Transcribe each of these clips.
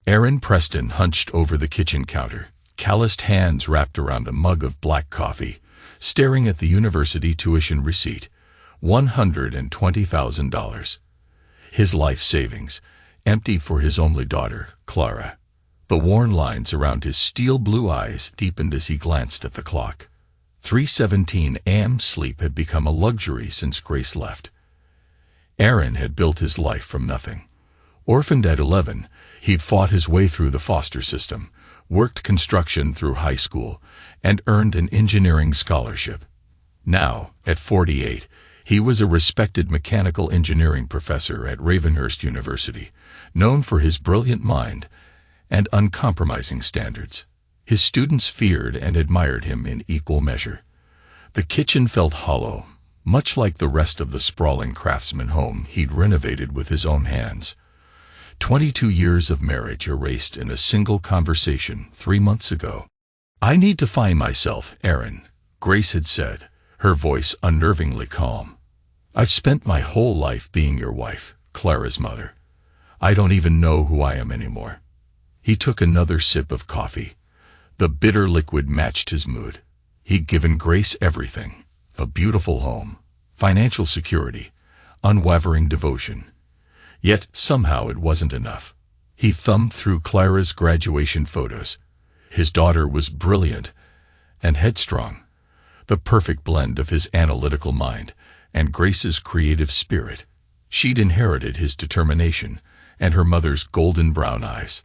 Aaron Preston hunched over the kitchen counter, calloused hands wrapped around a mug of black coffee, staring at the university tuition receipt. $120,000. His life savings, empty for his only daughter, Clara. The worn lines around his steel blue eyes deepened as he glanced at the clock. 3:17 a.m. Sleep had become a luxury since Grace left. Aaron had built his life from nothing. Orphaned at 11, he'd fought his way through the foster system, worked construction through high school, and earned an engineering scholarship. Now, at 48, he was a respected mechanical engineering professor at Ravenhurst University, known for his brilliant mind and uncompromising standards. His students feared and admired him in equal measure. The kitchen felt hollow, much like the rest of the sprawling craftsman home he'd renovated with his own hands. 22 years of marriage erased in a single conversation 3 months ago. "I need to find myself, Aaron," Grace had said, her voice unnervingly calm. "I've spent my whole life being your wife, Clara's mother. I don't even know who I am anymore." He took another sip of coffee. The bitter liquid matched his mood. He'd given Grace everything: a beautiful home, financial security, unwavering devotion. Yet somehow it wasn't enough. He thumbed through Clara's graduation photos. His daughter was brilliant and headstrong, the perfect blend of his analytical mind and Grace's creative spirit. She'd inherited his determination and her mother's golden brown eyes.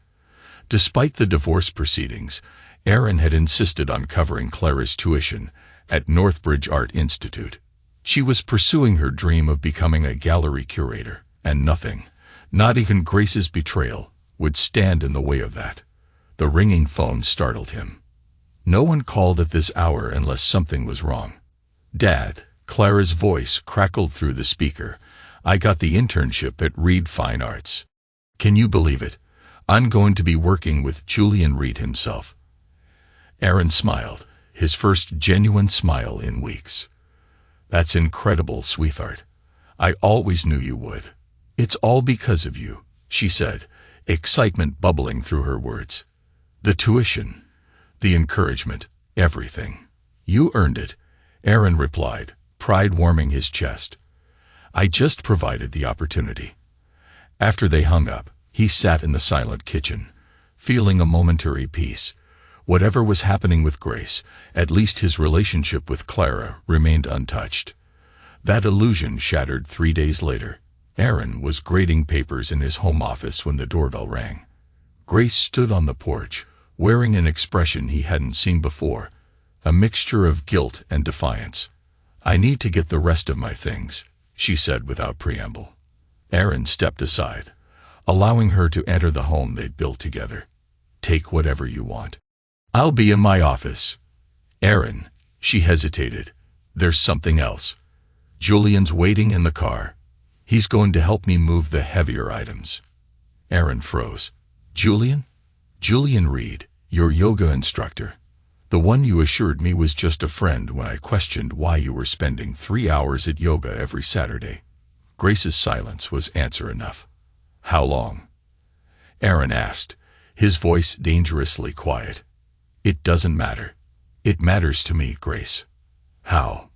Despite the divorce proceedings, Aaron had insisted on covering Clara's tuition at Northbridge Art Institute. She was pursuing her dream of becoming a gallery curator, and nothing, not even Grace's betrayal, would stand in the way of that. The ringing phone startled him. No one called at this hour unless something was wrong. "Dad," Clara's voice crackled through the speaker. "I got the internship at Reed Fine Arts. Can you believe it? I'm going to be working with Julian Reed himself." Aaron smiled, his first genuine smile in weeks. "That's incredible, sweetheart. I always knew you would." "It's all because of you," she said, excitement bubbling through her words. "The tuition, the encouragement, everything. You earned it," Aaron replied, pride warming his chest. "I just provided the opportunity." After they hung up, he sat in the silent kitchen, feeling a momentary peace. Whatever was happening with Grace, at least his relationship with Clara remained untouched. That illusion shattered 3 days later. Aaron was grading papers in his home office when the doorbell rang. Grace stood on the porch, wearing an expression he hadn't seen before, a mixture of guilt and defiance. "I need to get the rest of my things," she said without preamble. Aaron stepped aside, allowing her to enter the home they'd built together. "Take whatever you want. I'll be in my office." "Aaron," she hesitated, "there's something else. Julian's waiting in the car. He's going to help me move the heavier items." Aaron froze. "Julian?" "Julian Reed, your yoga instructor. The one you assured me was just a friend when I questioned why you were spending 3 hours at yoga every Saturday." Grace's silence was answer enough. "How long?" Aaron asked, his voice dangerously quiet. "It doesn't matter. It matters to me, Grace." "How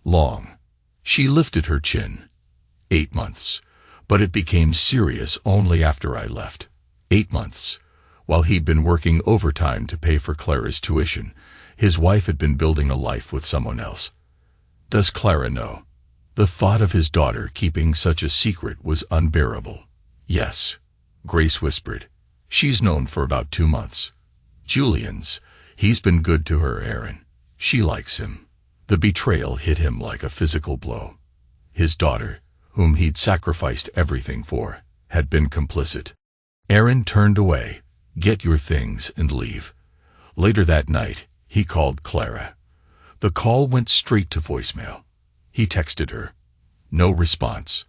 long?" She lifted her chin. 8 months, but it became serious only after I left. 8 months. While he'd been working overtime to pay for Clara's tuition, his wife had been building a life with someone else. "Does Clara know?" The thought of his daughter keeping such a secret was unbearable. "Yes," Grace whispered. "She's known for about 2 months. He's been good to her, Aaron. She likes him." The betrayal hit him like a physical blow. His daughter, whom he'd sacrificed everything for, had been complicit. Aaron turned away. "Get your things and leave." Later that night, he called Clara. The call went straight to voicemail. He texted her. No response.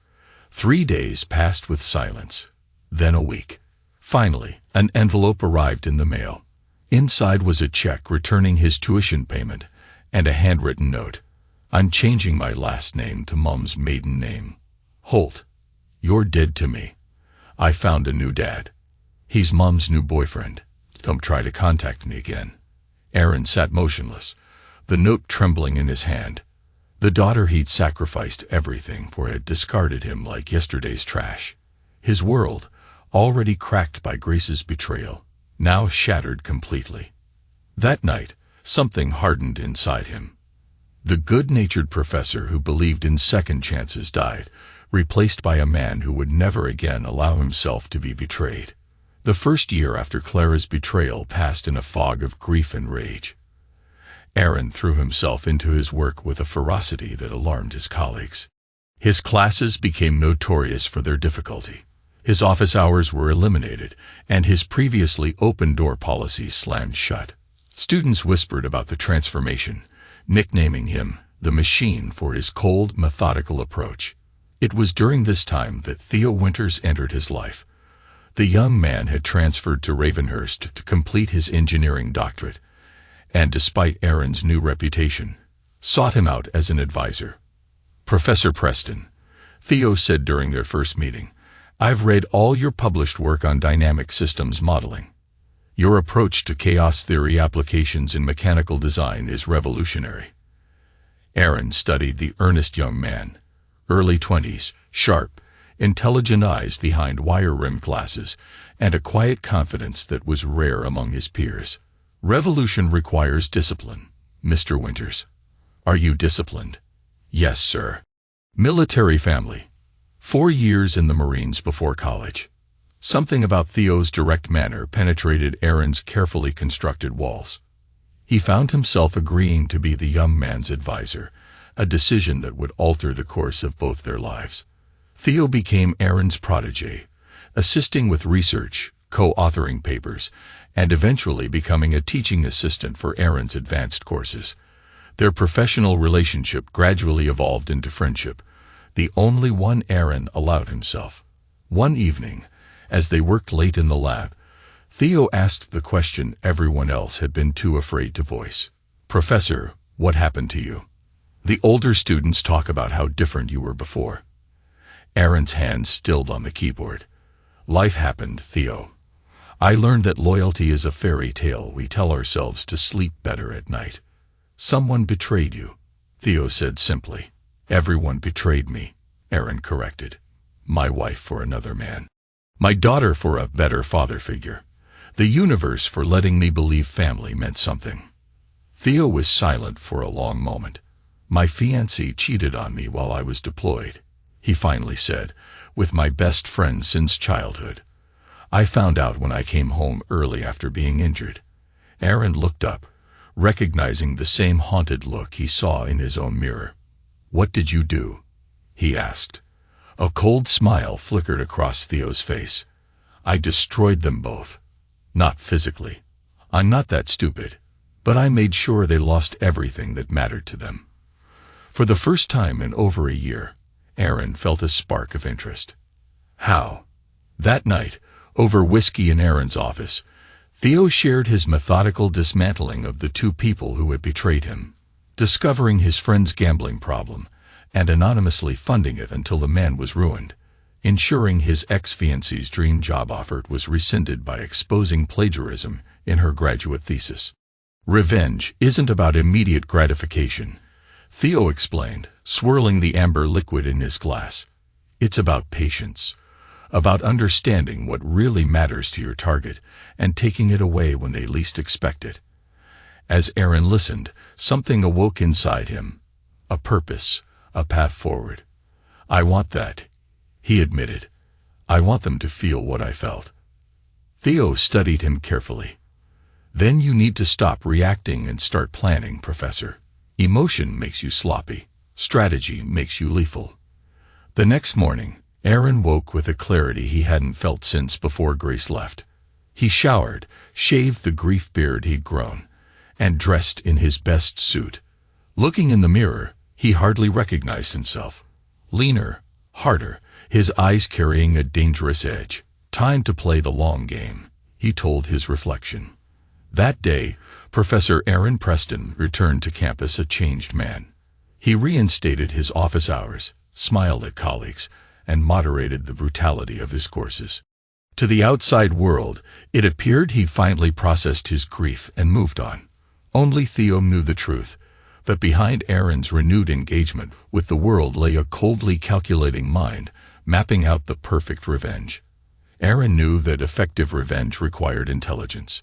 3 days passed with silence. Then a week. Finally, an envelope arrived in the mail. Inside was a check returning his tuition payment and a handwritten note. "I'm changing my last name to Mom's maiden name. Holt. You're dead to me. I found a new dad." He's Mom's new boyfriend. Don't try to contact me again. Aaron sat motionless, the note trembling in his hand. The daughter he'd sacrificed everything for had discarded him like yesterday's trash. His world, already cracked by Grace's betrayal, now shattered completely. That night, something hardened inside him. The good-natured professor who believed in second chances died, replaced by a man who would never again allow himself to be betrayed. The first year after Clara's betrayal passed in a fog of grief and rage. Aaron threw himself into his work with a ferocity that alarmed his colleagues. His classes became notorious for their difficulty. His office hours were eliminated, and his previously open-door policy slammed shut. Students whispered about the transformation, nicknaming him the Machine for his cold, methodical approach. It was during this time that Theo Winters entered his life. The young man had transferred to Ravenhurst to complete his engineering doctorate, and despite Aaron's new reputation, sought him out as an advisor. "Professor Preston," Theo said during their first meeting, "I've read all your published work on dynamic systems modeling. Your approach to chaos theory applications in mechanical design is revolutionary." Aaron studied the earnest young man, early 20s, sharp, intelligent eyes behind wire-rimmed glasses, and a quiet confidence that was rare among his peers. "Revolution requires discipline, Mr. Winters. Are you disciplined?" "Yes, sir." Military family. 4 years in the Marines before college. Something about Theo's direct manner penetrated Aaron's carefully constructed walls. He found himself agreeing to be the young man's advisor, a decision that would alter the course of both their lives. Theo became Aaron's protégé, assisting with research, co-authoring papers, and eventually becoming a teaching assistant for Aaron's advanced courses. Their professional relationship gradually evolved into friendship, the only one Aaron allowed himself. One evening, as they worked late in the lab, Theo asked the question everyone else had been too afraid to voice. "Professor, what happened to you? The older students talk about how different you were before." Aaron's hand stilled on the keyboard. "Life happened, Theo. I learned that loyalty is a fairy tale we tell ourselves to sleep better at night." "Someone betrayed you," Theo said simply. "Everyone betrayed me," Aaron corrected. "My wife for another man. My daughter for a better father figure. The universe for letting me believe family meant something." Theo was silent for a long moment. "My fiancée cheated on me while I was deployed," he finally said, "with my best friend since childhood. I found out when I came home early after being injured." Aaron looked up, recognizing the same haunted look he saw in his own mirror. "What did you do?" he asked. A cold smile flickered across Theo's face. "I destroyed them both. Not physically. I'm not that stupid. But I made sure they lost everything that mattered to them." For the first time in over a year, Aaron felt a spark of interest. "How?" That night, over whiskey in Aaron's office, Theo shared his methodical dismantling of the two people who had betrayed him, discovering his friend's gambling problem, and anonymously funding it until the man was ruined, ensuring his ex-fiancée's dream job offer was rescinded by exposing plagiarism in her graduate thesis. "Revenge isn't about immediate gratification," Theo explained, swirling the amber liquid in his glass. "It's about patience, about understanding what really matters to your target and taking it away when they least expect it." As Aaron listened, something awoke inside him. A purpose, a path forward. "I want that," he admitted. "I want them to feel what I felt." Theo studied him carefully. "Then you need to stop reacting and start planning, Professor. Emotion makes you sloppy. Strategy makes you lethal." The next morning, Aaron woke with a clarity he hadn't felt since before Grace left. He showered, shaved the grief beard he'd grown, and dressed in his best suit. Looking in the mirror, he hardly recognized himself. Leaner, harder, his eyes carrying a dangerous edge. "Time to play the long game," he told his reflection. That day, Professor Aaron Preston returned to campus a changed man. He reinstated his office hours, smiled at colleagues, and moderated the brutality of his courses. To the outside world, it appeared he'd finally processed his grief and moved on. Only Theo knew the truth, that behind Aaron's renewed engagement with the world lay a coldly calculating mind, mapping out the perfect revenge. Aaron knew that effective revenge required intelligence,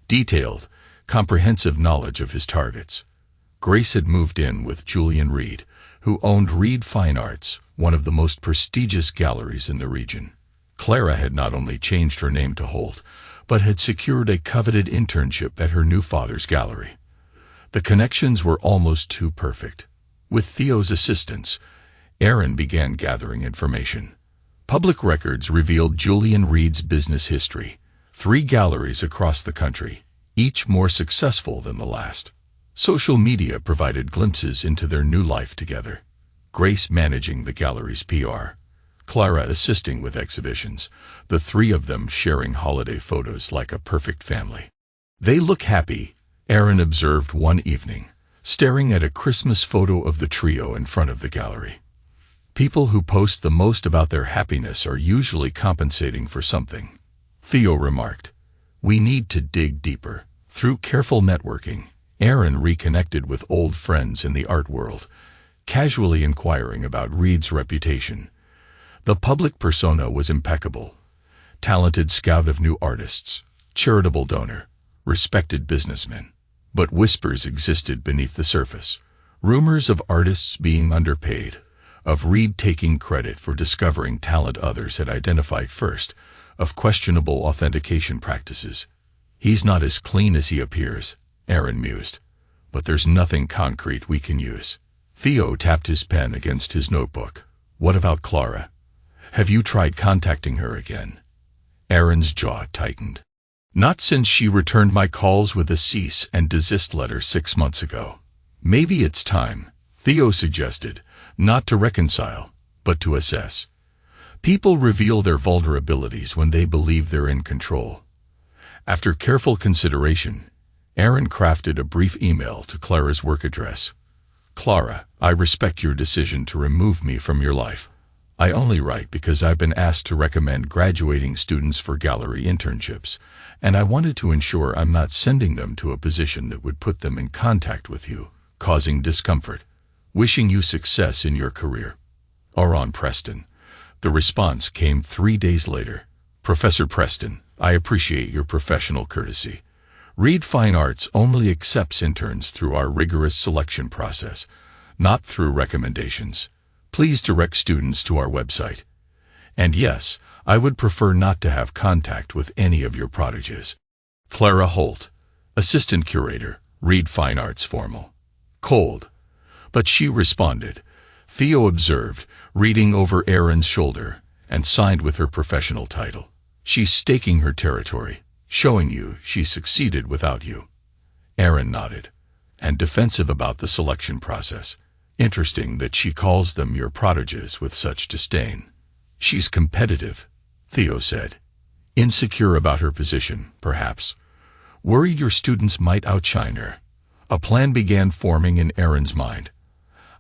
detailed, comprehensive knowledge of his targets. Grace had moved in with Julian Reed, who owned Reed Fine Arts, one of the most prestigious galleries in the region. Clara had not only changed her name to Holt, but had secured a coveted internship at her new father's gallery. The connections were almost too perfect. With Theo's assistance, Aaron began gathering information. Public records revealed Julian Reed's business history, 3 galleries across the country, each more successful than the last. Social media provided glimpses into their new life together. Grace managing the gallery's PR, Clara assisting with exhibitions, the 3 of them sharing holiday photos like a perfect family. "They look happy," Aaron observed one evening, staring at a Christmas photo of the trio in front of the gallery. "People who post the most about their happiness are usually compensating for something," Theo remarked. "We need to dig deeper." Through careful networking, Aaron reconnected with old friends in the art world, casually inquiring about Reed's reputation. The public persona was impeccable. Talented scout of new artists, charitable donor, respected businessman. But whispers existed beneath the surface. Rumors of artists being underpaid, of Reed taking credit for discovering talent others had identified first, of questionable authentication practices. "He's not as clean as he appears," Aaron mused. "But there's nothing concrete we can use." Theo tapped his pen against his notebook. "What about Clara? Have you tried contacting her again?" Aaron's jaw tightened. "Not since she returned my calls with a cease and desist letter 6 months ago." "Maybe it's time," Theo suggested, "not to reconcile, but to assess." People reveal their vulnerabilities when they believe they're in control. After careful consideration, Aaron crafted a brief email to Clara's work address. "Clara, I respect your decision to remove me from your life. I only write because I've been asked to recommend graduating students for gallery internships, and I wanted to ensure I'm not sending them to a position that would put them in contact with you, causing discomfort. Wishing you success in your career. Aaron Preston." The response came 3 days later. "Professor Preston, I appreciate your professional courtesy. Reed Fine Arts only accepts interns through our rigorous selection process, not through recommendations. Please direct students to our website. And yes, I would prefer not to have contact with any of your prodigies. Clara Holt, Assistant Curator, Reed Fine Arts Formal." Cold. But she responded, Theo observed, reading over Aaron's shoulder, and signed with her professional title. "She's staking her territory, showing you she succeeded without you." Aaron nodded, and defensive about the selection process. "Interesting that she calls them your prodigies with such disdain." "She's competitive," Theo said. "Insecure about her position, perhaps. Worried your students might outshine her." A plan began forming in Aaron's mind.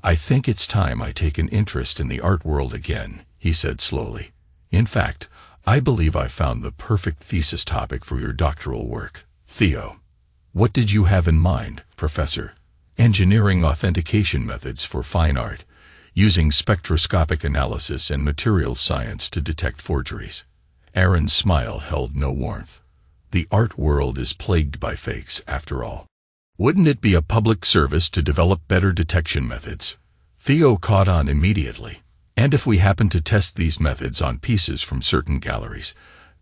"I think it's time I take an interest in the art world again," he said slowly. "In fact, I believe I found the perfect thesis topic for your doctoral work, Theo." "What did you have in mind, Professor?" "Engineering authentication methods for fine art, using spectroscopic analysis and materials science to detect forgeries." Aaron's smile held no warmth. "The art world is plagued by fakes, after all. Wouldn't it be a public service to develop better detection methods?" Theo caught on immediately. "And if we happen to test these methods on pieces from certain galleries,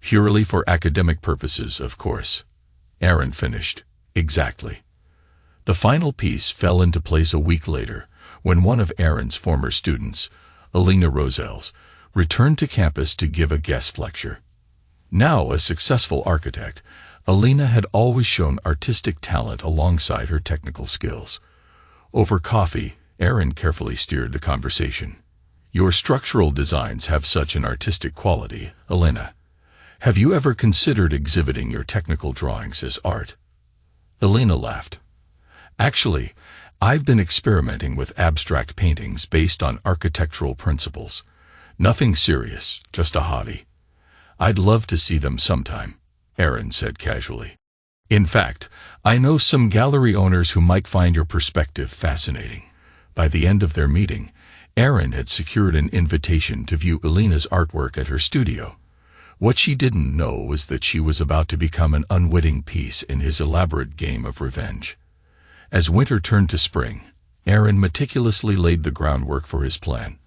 purely for academic purposes, of course." Aaron finished. "Exactly." The final piece fell into place a week later, when one of Aaron's former students, Alina Roselles, returned to campus to give a guest lecture. Now a successful architect, Alina had always shown artistic talent alongside her technical skills. Over coffee, Aaron carefully steered the conversation. "Your structural designs have such an artistic quality, Alina. Have you ever considered exhibiting your technical drawings as art?" Alina laughed. "Actually, I've been experimenting with abstract paintings based on architectural principles. Nothing serious, just a hobby. I'd love to see them sometime, Aaron said casually. In fact, I know some gallery owners who might find your perspective fascinating. By the end of their meeting, Aaron had secured an invitation to view Elena's artwork at her studio. What she didn't know was that she was about to become an unwitting piece in his elaborate game of revenge. As winter turned to spring, Aaron meticulously laid the groundwork for his plan.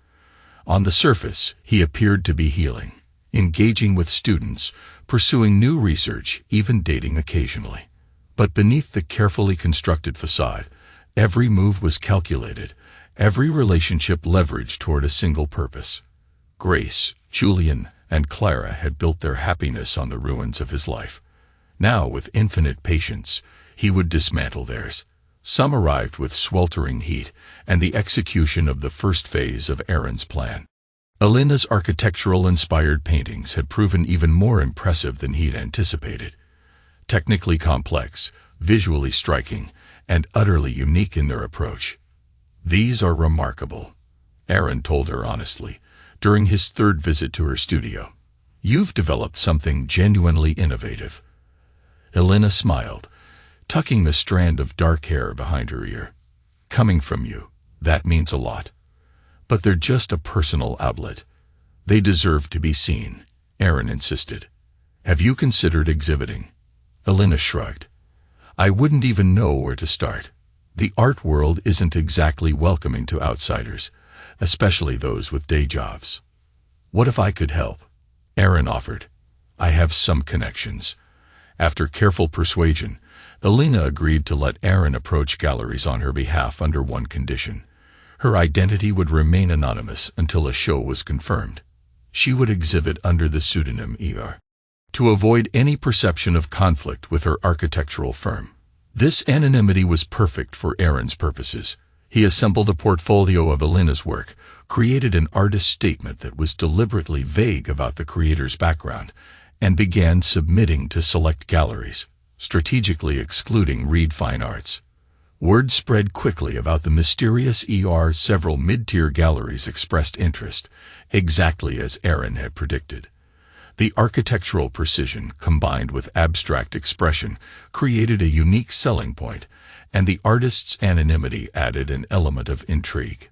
On the surface, he appeared to be healing, engaging with students, pursuing new research, even dating occasionally. But beneath the carefully constructed facade, every move was calculated, every relationship leveraged toward a single purpose. Grace, Julian, and Clara had built their happiness on the ruins of his life. Now, with infinite patience, he would dismantle theirs. Some arrived with sweltering heat and the execution of the first phase of Aaron's plan. Elena's architectural-inspired paintings had proven even more impressive than he'd anticipated. Technically complex, visually striking, and utterly unique in their approach. "These are remarkable," Aaron told her honestly, during his third visit to her studio. "You've developed something genuinely innovative." Elena smiled, tucking the strand of dark hair behind her ear. "Coming from you, that means a lot. But they're just a personal outlet. They deserve to be seen," Aaron insisted. "Have you considered exhibiting?" Elena shrugged. "I wouldn't even know where to start. The art world isn't exactly welcoming to outsiders, especially those with day jobs." "What if I could help?" Aaron offered. "I have some connections." After careful persuasion, Elena agreed to let Aaron approach galleries on her behalf under one condition. Her identity would remain anonymous until a show was confirmed. She would exhibit under the pseudonym ER, to avoid any perception of conflict with her architectural firm. This anonymity was perfect for Aaron's purposes. He assembled a portfolio of Elena's work, created an artist's statement that was deliberately vague about the creator's background, and began submitting to select galleries, strategically excluding Reed Fine Arts. Word spread quickly about the mysterious ER. Several mid-tier galleries expressed interest, exactly as Aaron had predicted. The architectural precision, combined with abstract expression, created a unique selling point, and the artist's anonymity added an element of intrigue.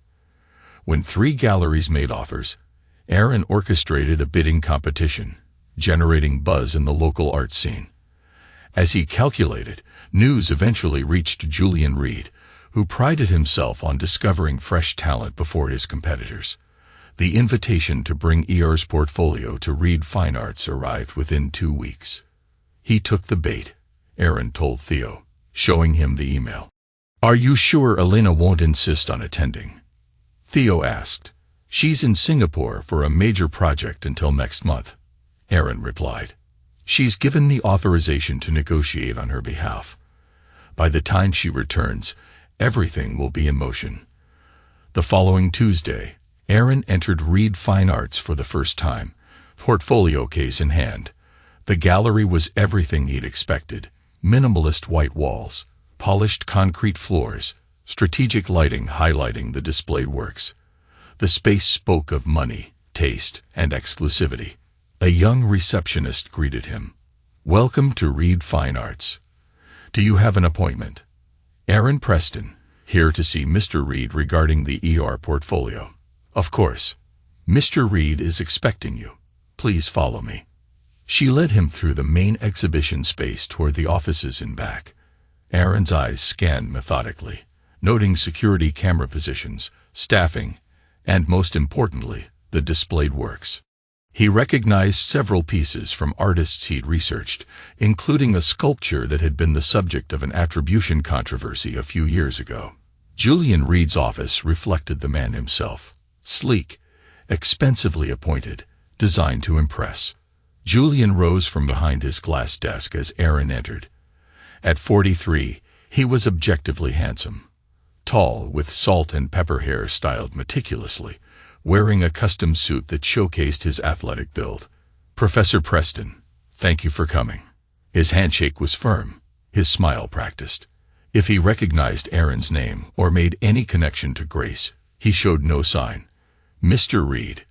When 3 galleries made offers, Aaron orchestrated a bidding competition, generating buzz in the local art scene. As he calculated, news eventually reached Julian Reed, who prided himself on discovering fresh talent before his competitors. The invitation to bring ER's portfolio to Reed Fine Arts arrived within 2 weeks. "He took the bait," Aaron told Theo, showing him the email. "Are you sure Elena won't insist on attending?" Theo asked. "She's in Singapore for a major project until next month," Aaron replied. "She's given me authorization to negotiate on her behalf. By the time she returns, everything will be in motion." The following Tuesday, Aaron entered Reed Fine Arts for the first time, portfolio case in hand. The gallery was everything he'd expected: minimalist white walls, polished concrete floors, strategic lighting highlighting the displayed works. The space spoke of money, taste, and exclusivity. A young receptionist greeted him. "Welcome to Reed Fine Arts. Do you have an appointment?" "Aaron Preston, here to see Mr. Reed regarding the ER portfolio." "Of course. Mr. Reed is expecting you. Please follow me." She led him through the main exhibition space toward the offices in back. Aaron's eyes scanned methodically, noting security camera positions, staffing, and most importantly, the displayed works. He recognized several pieces from artists he'd researched, including a sculpture that had been the subject of an attribution controversy a few years ago. Julian Reed's office reflected the man himself. Sleek, expensively appointed, designed to impress. Julian rose from behind his glass desk as Aaron entered. At 43, he was objectively handsome. Tall, with salt and pepper hair styled meticulously, wearing a custom suit that showcased his athletic build. "Professor Preston, thank you for coming." His handshake was firm, his smile practiced. If he recognized Aaron's name or made any connection to Grace, he showed no sign. "Mr. Reed."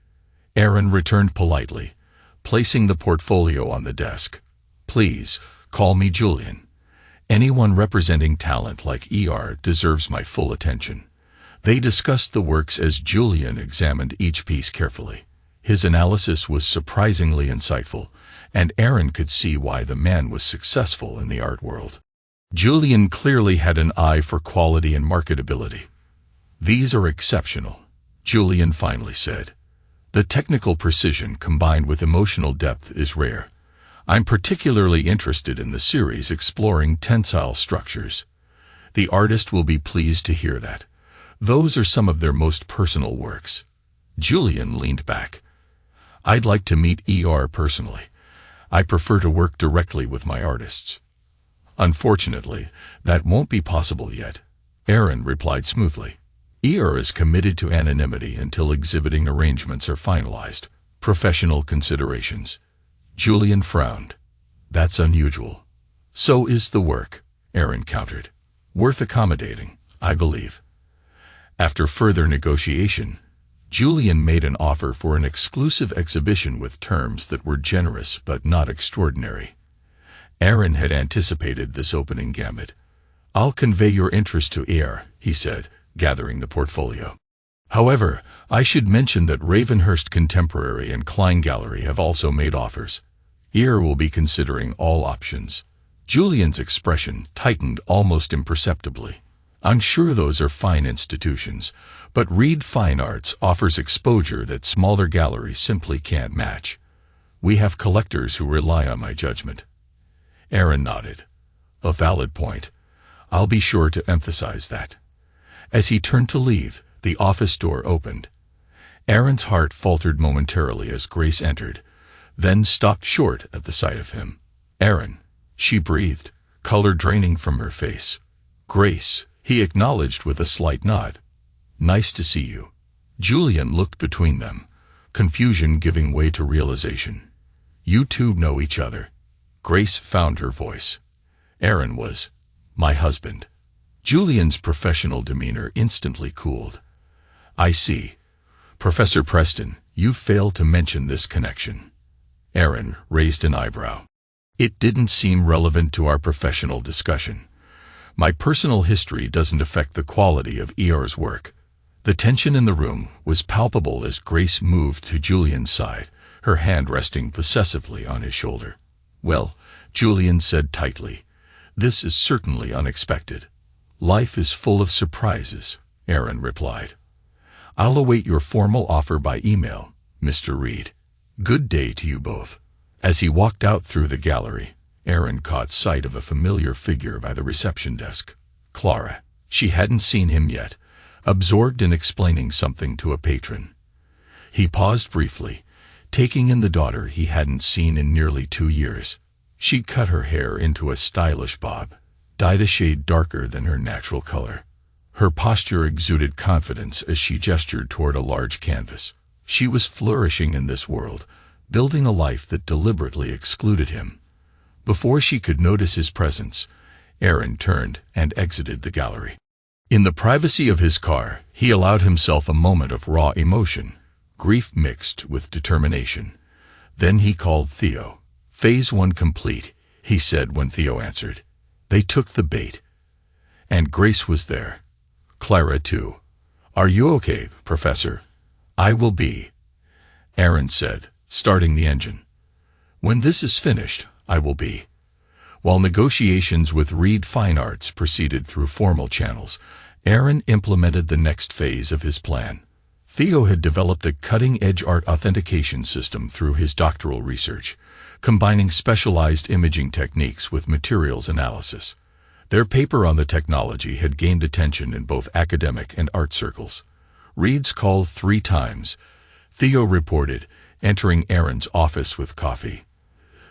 Aaron returned politely, placing the portfolio on the desk. "Please, call me Julian. Anyone representing talent like ER deserves my full attention." They discussed the works as Julian examined each piece carefully. His analysis was surprisingly insightful, and Aaron could see why the man was successful in the art world. Julian clearly had an eye for quality and marketability. "These are exceptional," Julian finally said. "The technical precision combined with emotional depth is rare. I'm particularly interested in the series exploring tensile structures. The artist will be pleased to hear that. Those are some of their most personal works." Julian leaned back. "I'd like to meet ER personally. I prefer to work directly with my artists." "Unfortunately, that won't be possible yet," Aaron replied smoothly. "ER is committed to anonymity until exhibiting arrangements are finalized. Professional considerations." Julian frowned. "That's unusual." "So is the work," Aaron countered. "Worth accommodating, I believe." After further negotiation, Julian made an offer for an exclusive exhibition with terms that were generous but not extraordinary. Aaron had anticipated this opening gambit. "I'll convey your interest to ER," he said, gathering the portfolio. "However, I should mention that Ravenhurst Contemporary and Klein Gallery have also made offers. ER will be considering all options." Julian's expression tightened almost imperceptibly. "I'm sure those are fine institutions, but Reed Fine Arts offers exposure that smaller galleries simply can't match. We have collectors who rely on my judgment." Aaron nodded. "A valid point. I'll be sure to emphasize that." As he turned to leave, the office door opened. Aaron's heart faltered momentarily as Grace entered, then stopped short at the sight of him. "Aaron," she breathed, color draining from her face. "Grace," he acknowledged with a slight nod. "Nice to see you." Julian looked between them, confusion giving way to realization. "You two know each other." Grace found her voice. "Aaron was my husband." Julian's professional demeanor instantly cooled. "I see. Professor Preston, you failed to mention this connection." Aaron raised an eyebrow. "It didn't seem relevant to our professional discussion. My personal history doesn't affect the quality of ER's work." The tension in the room was palpable as Grace moved to Julian's side, her hand resting possessively on his shoulder. "Well," Julian said tightly, "this is certainly unexpected." "Life is full of surprises," Aaron replied. "I'll await your formal offer by email, Mr. Reed. Good day to you both." As he walked out through the gallery, Aaron caught sight of a familiar figure by the reception desk. Clara. She hadn't seen him yet, absorbed in explaining something to a patron. He paused briefly, taking in the daughter he hadn't seen in nearly 2 years. She'd cut her hair into a stylish bob, dyed a shade darker than her natural color. Her posture exuded confidence as she gestured toward a large canvas. She was flourishing in this world, building a life that deliberately excluded him. Before she could notice his presence, Aaron turned and exited the gallery. In the privacy of his car, he allowed himself a moment of raw emotion, grief mixed with determination. Then he called Theo. "Phase 1 complete," he said when Theo answered. They took the bait. And Grace was there. Clara too. "Are you okay, Professor?" "I will be," Aaron said, starting the engine. "When this is finished, I will be." While negotiations with Reed Fine Arts proceeded through formal channels, Aaron implemented the next phase of his plan. Theo had developed a cutting-edge art authentication system through his doctoral research, combining specialized imaging techniques with materials analysis. Their paper on the technology had gained attention in both academic and art circles. Reed's called 3 times, Theo reported, entering Aaron's office with coffee.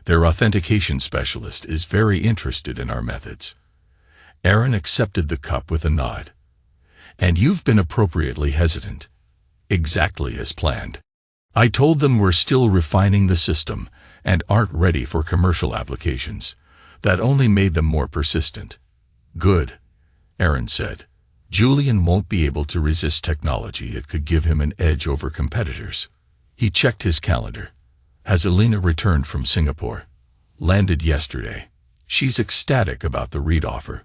"Their authentication specialist is very interested in our methods." Aaron accepted the cup with a nod. "And you've been appropriately hesitant." "Exactly as planned. I told them we're still refining the system and aren't ready for commercial applications. That only made them more persistent." "Good," Aaron said. "Julian won't be able to resist technology that could give him an edge over competitors." He checked his calendar. Has Elena returned from Singapore? Landed yesterday. She's ecstatic about the read offer.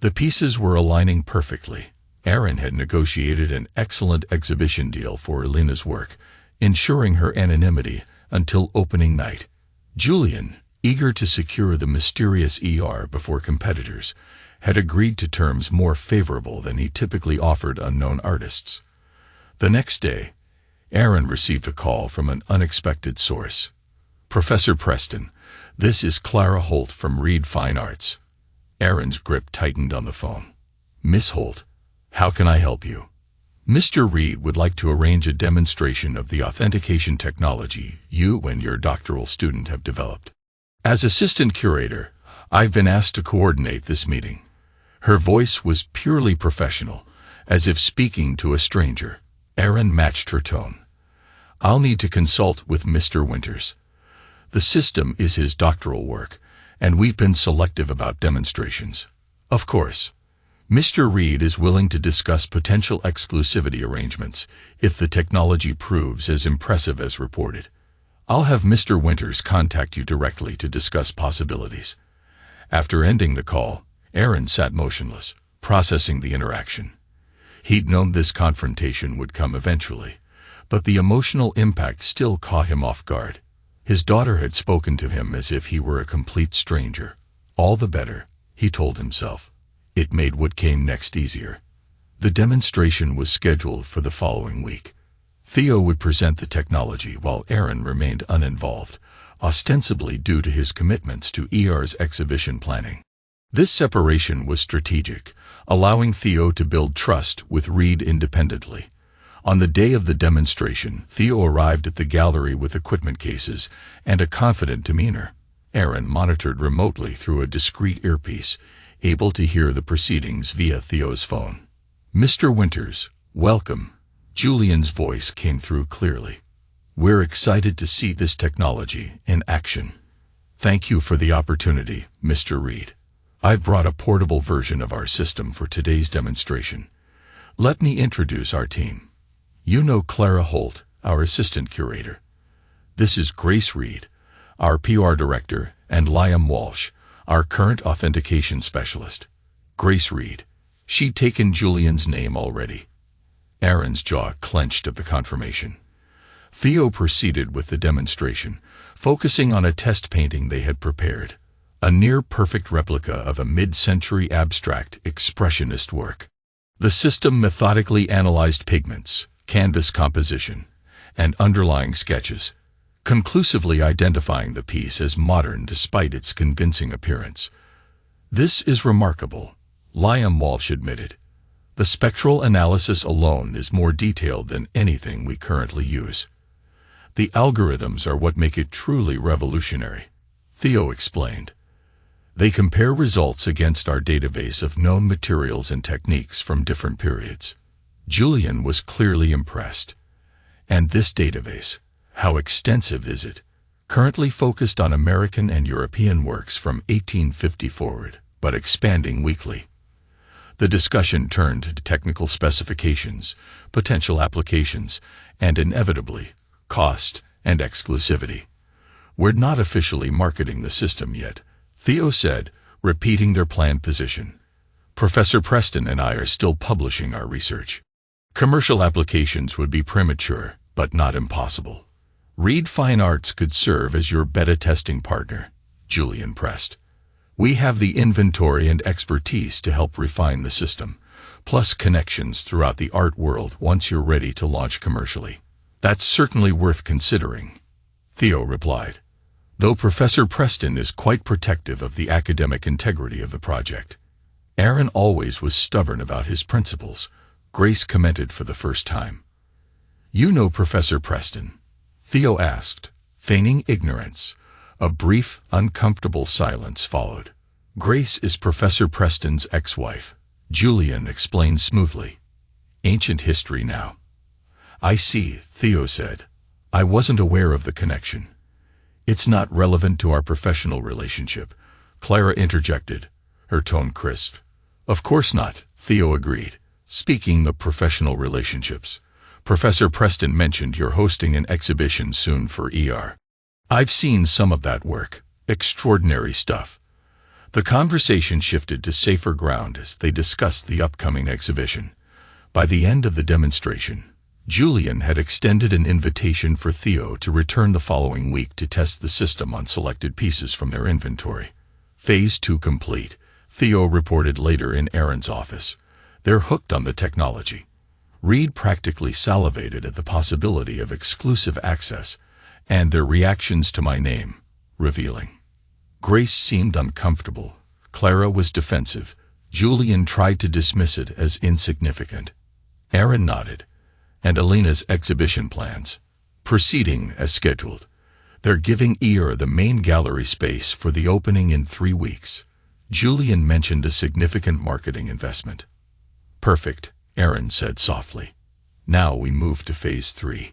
The pieces were aligning perfectly. Aaron had negotiated an excellent exhibition deal for Elena's work, ensuring her anonymity until opening night. Julian, eager to secure the mysterious ER before competitors, had agreed to terms more favorable than he typically offered unknown artists. The next day, Aaron received a call from an unexpected source. "Professor Preston, this is Clara Holt from Reed Fine Arts." Aaron's grip tightened on the phone. "Miss Holt, how can I help you?" "Mr. Reed would like to arrange a demonstration of the authentication technology you and your doctoral student have developed. As assistant curator, I've been asked to coordinate this meeting." Her voice was purely professional, as if speaking to a stranger. Aaron matched her tone. "I'll need to consult with Mr. Winters. The system is his doctoral work, and we've been selective about demonstrations. Of course, Mr. Reed is willing to discuss potential exclusivity arrangements if the technology proves as impressive as reported. I'll have Mr. Winters contact you directly to discuss possibilities." After ending the call, Aaron sat motionless, processing the interaction. He'd known this confrontation would come eventually, but the emotional impact still caught him off guard. His daughter had spoken to him as if he were a complete stranger. All the better, he told himself. It made what came next easier. The demonstration was scheduled for the following week. Theo would present the technology while Aaron remained uninvolved, ostensibly due to his commitments to ER's exhibition planning. This separation was strategic, allowing Theo to build trust with Reed independently. On the day of the demonstration, Theo arrived at the gallery with equipment cases and a confident demeanor. Aaron monitored remotely through a discreet earpiece, able to hear the proceedings via Theo's phone. "Mr. Winters, welcome." Julian's voice came through clearly. "We're excited to see this technology in action. Thank you for the opportunity, Mr. Reed. I've brought a portable version of our system for today's demonstration. Let me introduce our team. You know Clara Holt, our assistant curator. This is Grace Reed, our PR director, and Liam Walsh, our current authentication specialist." Grace Reed. She'd taken Julian's name already. Aaron's jaw clenched at the confirmation. Theo proceeded with the demonstration, focusing on a test painting they had prepared, a near-perfect replica of a mid-century abstract expressionist work. The system methodically analyzed pigments, canvas composition, and underlying sketches, conclusively identifying the piece as modern despite its convincing appearance. "This is remarkable," Liam Walsh admitted. "The spectral analysis alone is more detailed than anything we currently use. The algorithms are what make it truly revolutionary," Theo explained. "They compare results against our database of known materials and techniques from different periods." Julian was clearly impressed. "And this database, how extensive is it?" "Currently focused on American and European works from 1850 forward, but expanding weekly." The discussion turned to technical specifications, potential applications, and inevitably, cost and exclusivity. "We're not officially marketing the system yet," Theo said, repeating their planned position. "Professor Preston and I are still publishing our research. Commercial applications would be premature, but not impossible." "Reed Fine Arts could serve as your beta testing partner," Julian pressed. "We have the inventory and expertise to help refine the system, plus connections throughout the art world once you're ready to launch commercially." "That's certainly worth considering," Theo replied, though Professor Preston is quite protective of the academic integrity of the project. Aaron always was stubborn about his principles, Grace commented for the first time. "You know Professor Preston?" Theo asked, feigning ignorance. A brief, uncomfortable silence followed. "Grace is Professor Preston's ex-wife," Julian explained smoothly. "Ancient history now." "I see," Theo said. "I wasn't aware of the connection." "It's not relevant to our professional relationship," Clara interjected, her tone crisp. "Of course not," Theo agreed. "Speaking of professional relationships, Professor Preston mentioned you're hosting an exhibition soon for ER. I've seen some of that work. Extraordinary stuff. The conversation shifted to safer ground as they discussed the upcoming exhibition. By the end of the demonstration, Julian had extended an invitation for Theo to return the following week to test the system on selected pieces from their inventory. Phase 2 complete, Theo reported later in Aaron's office. They're hooked on the technology. Reed practically salivated at the possibility of exclusive access, and their reactions to my name, revealing. Grace seemed uncomfortable. Clara was defensive. Julian tried to dismiss it as insignificant. Aaron nodded. And Elena's exhibition plans. Proceeding as scheduled. They're giving ER the main gallery space for the opening in 3 weeks. Julian mentioned a significant marketing investment. Perfect, Aaron said softly. Now we move to Phase 3.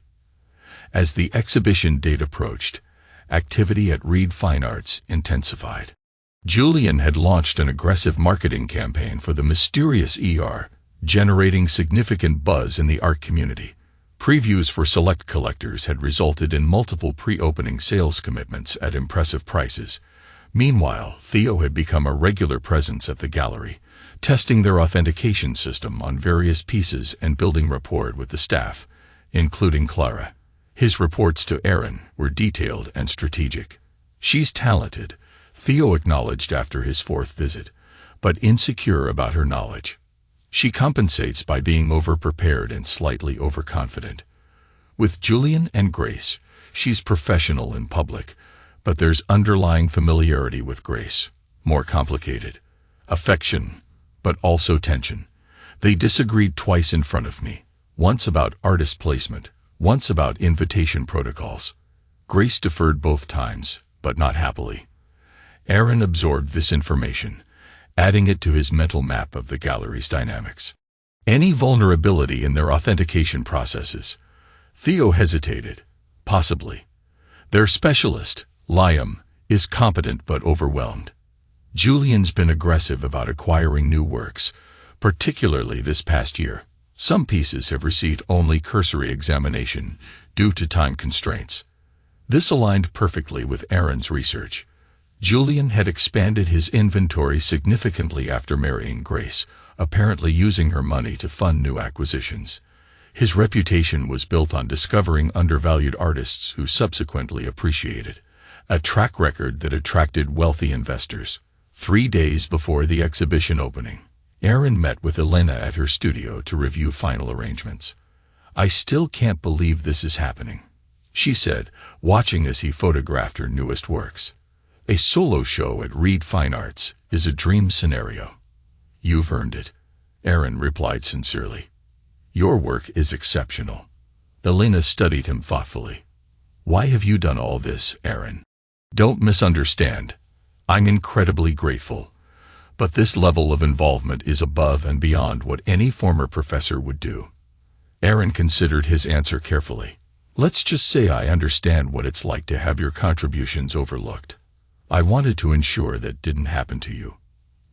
As the exhibition date approached, activity at Reed Fine Arts intensified. Julian had launched an aggressive marketing campaign for the mysterious ER, generating significant buzz in the art community. Previews for select collectors had resulted in multiple pre-opening sales commitments at impressive prices. Meanwhile, Theo had become a regular presence at the gallery, testing their authentication system on various pieces and building rapport with the staff, including Clara. His reports to Aaron were detailed and strategic. She's talented, Theo acknowledged after his 4th visit, but insecure about her knowledge. She compensates by being overprepared and slightly overconfident. With Julian and Grace, she's professional in public, but there's underlying familiarity with Grace, more complicated. Affection, but also tension. They disagreed twice in front of me, once about artist placement, once about invitation protocols. Grace deferred both times, but not happily. Aaron absorbed this information, adding it to his mental map of the gallery's dynamics. Any vulnerability in their authentication processes? Theo hesitated. Possibly. Their specialist, Liam, is competent but overwhelmed. Julian's been aggressive about acquiring new works, particularly this past year. Some pieces have received only cursory examination due to time constraints. This aligned perfectly with Aaron's research. Julian had expanded his inventory significantly after marrying Grace, apparently using her money to fund new acquisitions. His reputation was built on discovering undervalued artists who subsequently appreciated, a track record that attracted wealthy investors. 3 days before the exhibition opening, Aaron met with Elena at her studio to review final arrangements. "I still can't believe this is happening," she said, watching as he photographed her newest works. "A solo show at Reed Fine Arts is a dream scenario." "You've earned it," Aaron replied sincerely. "Your work is exceptional." Elena studied him thoughtfully. "Why have you done all this, Aaron? Don't misunderstand. I'm incredibly grateful. But this level of involvement is above and beyond what any former professor would do." Aaron considered his answer carefully. "Let's just say I understand what it's like to have your contributions overlooked. I wanted to ensure that didn't happen to you."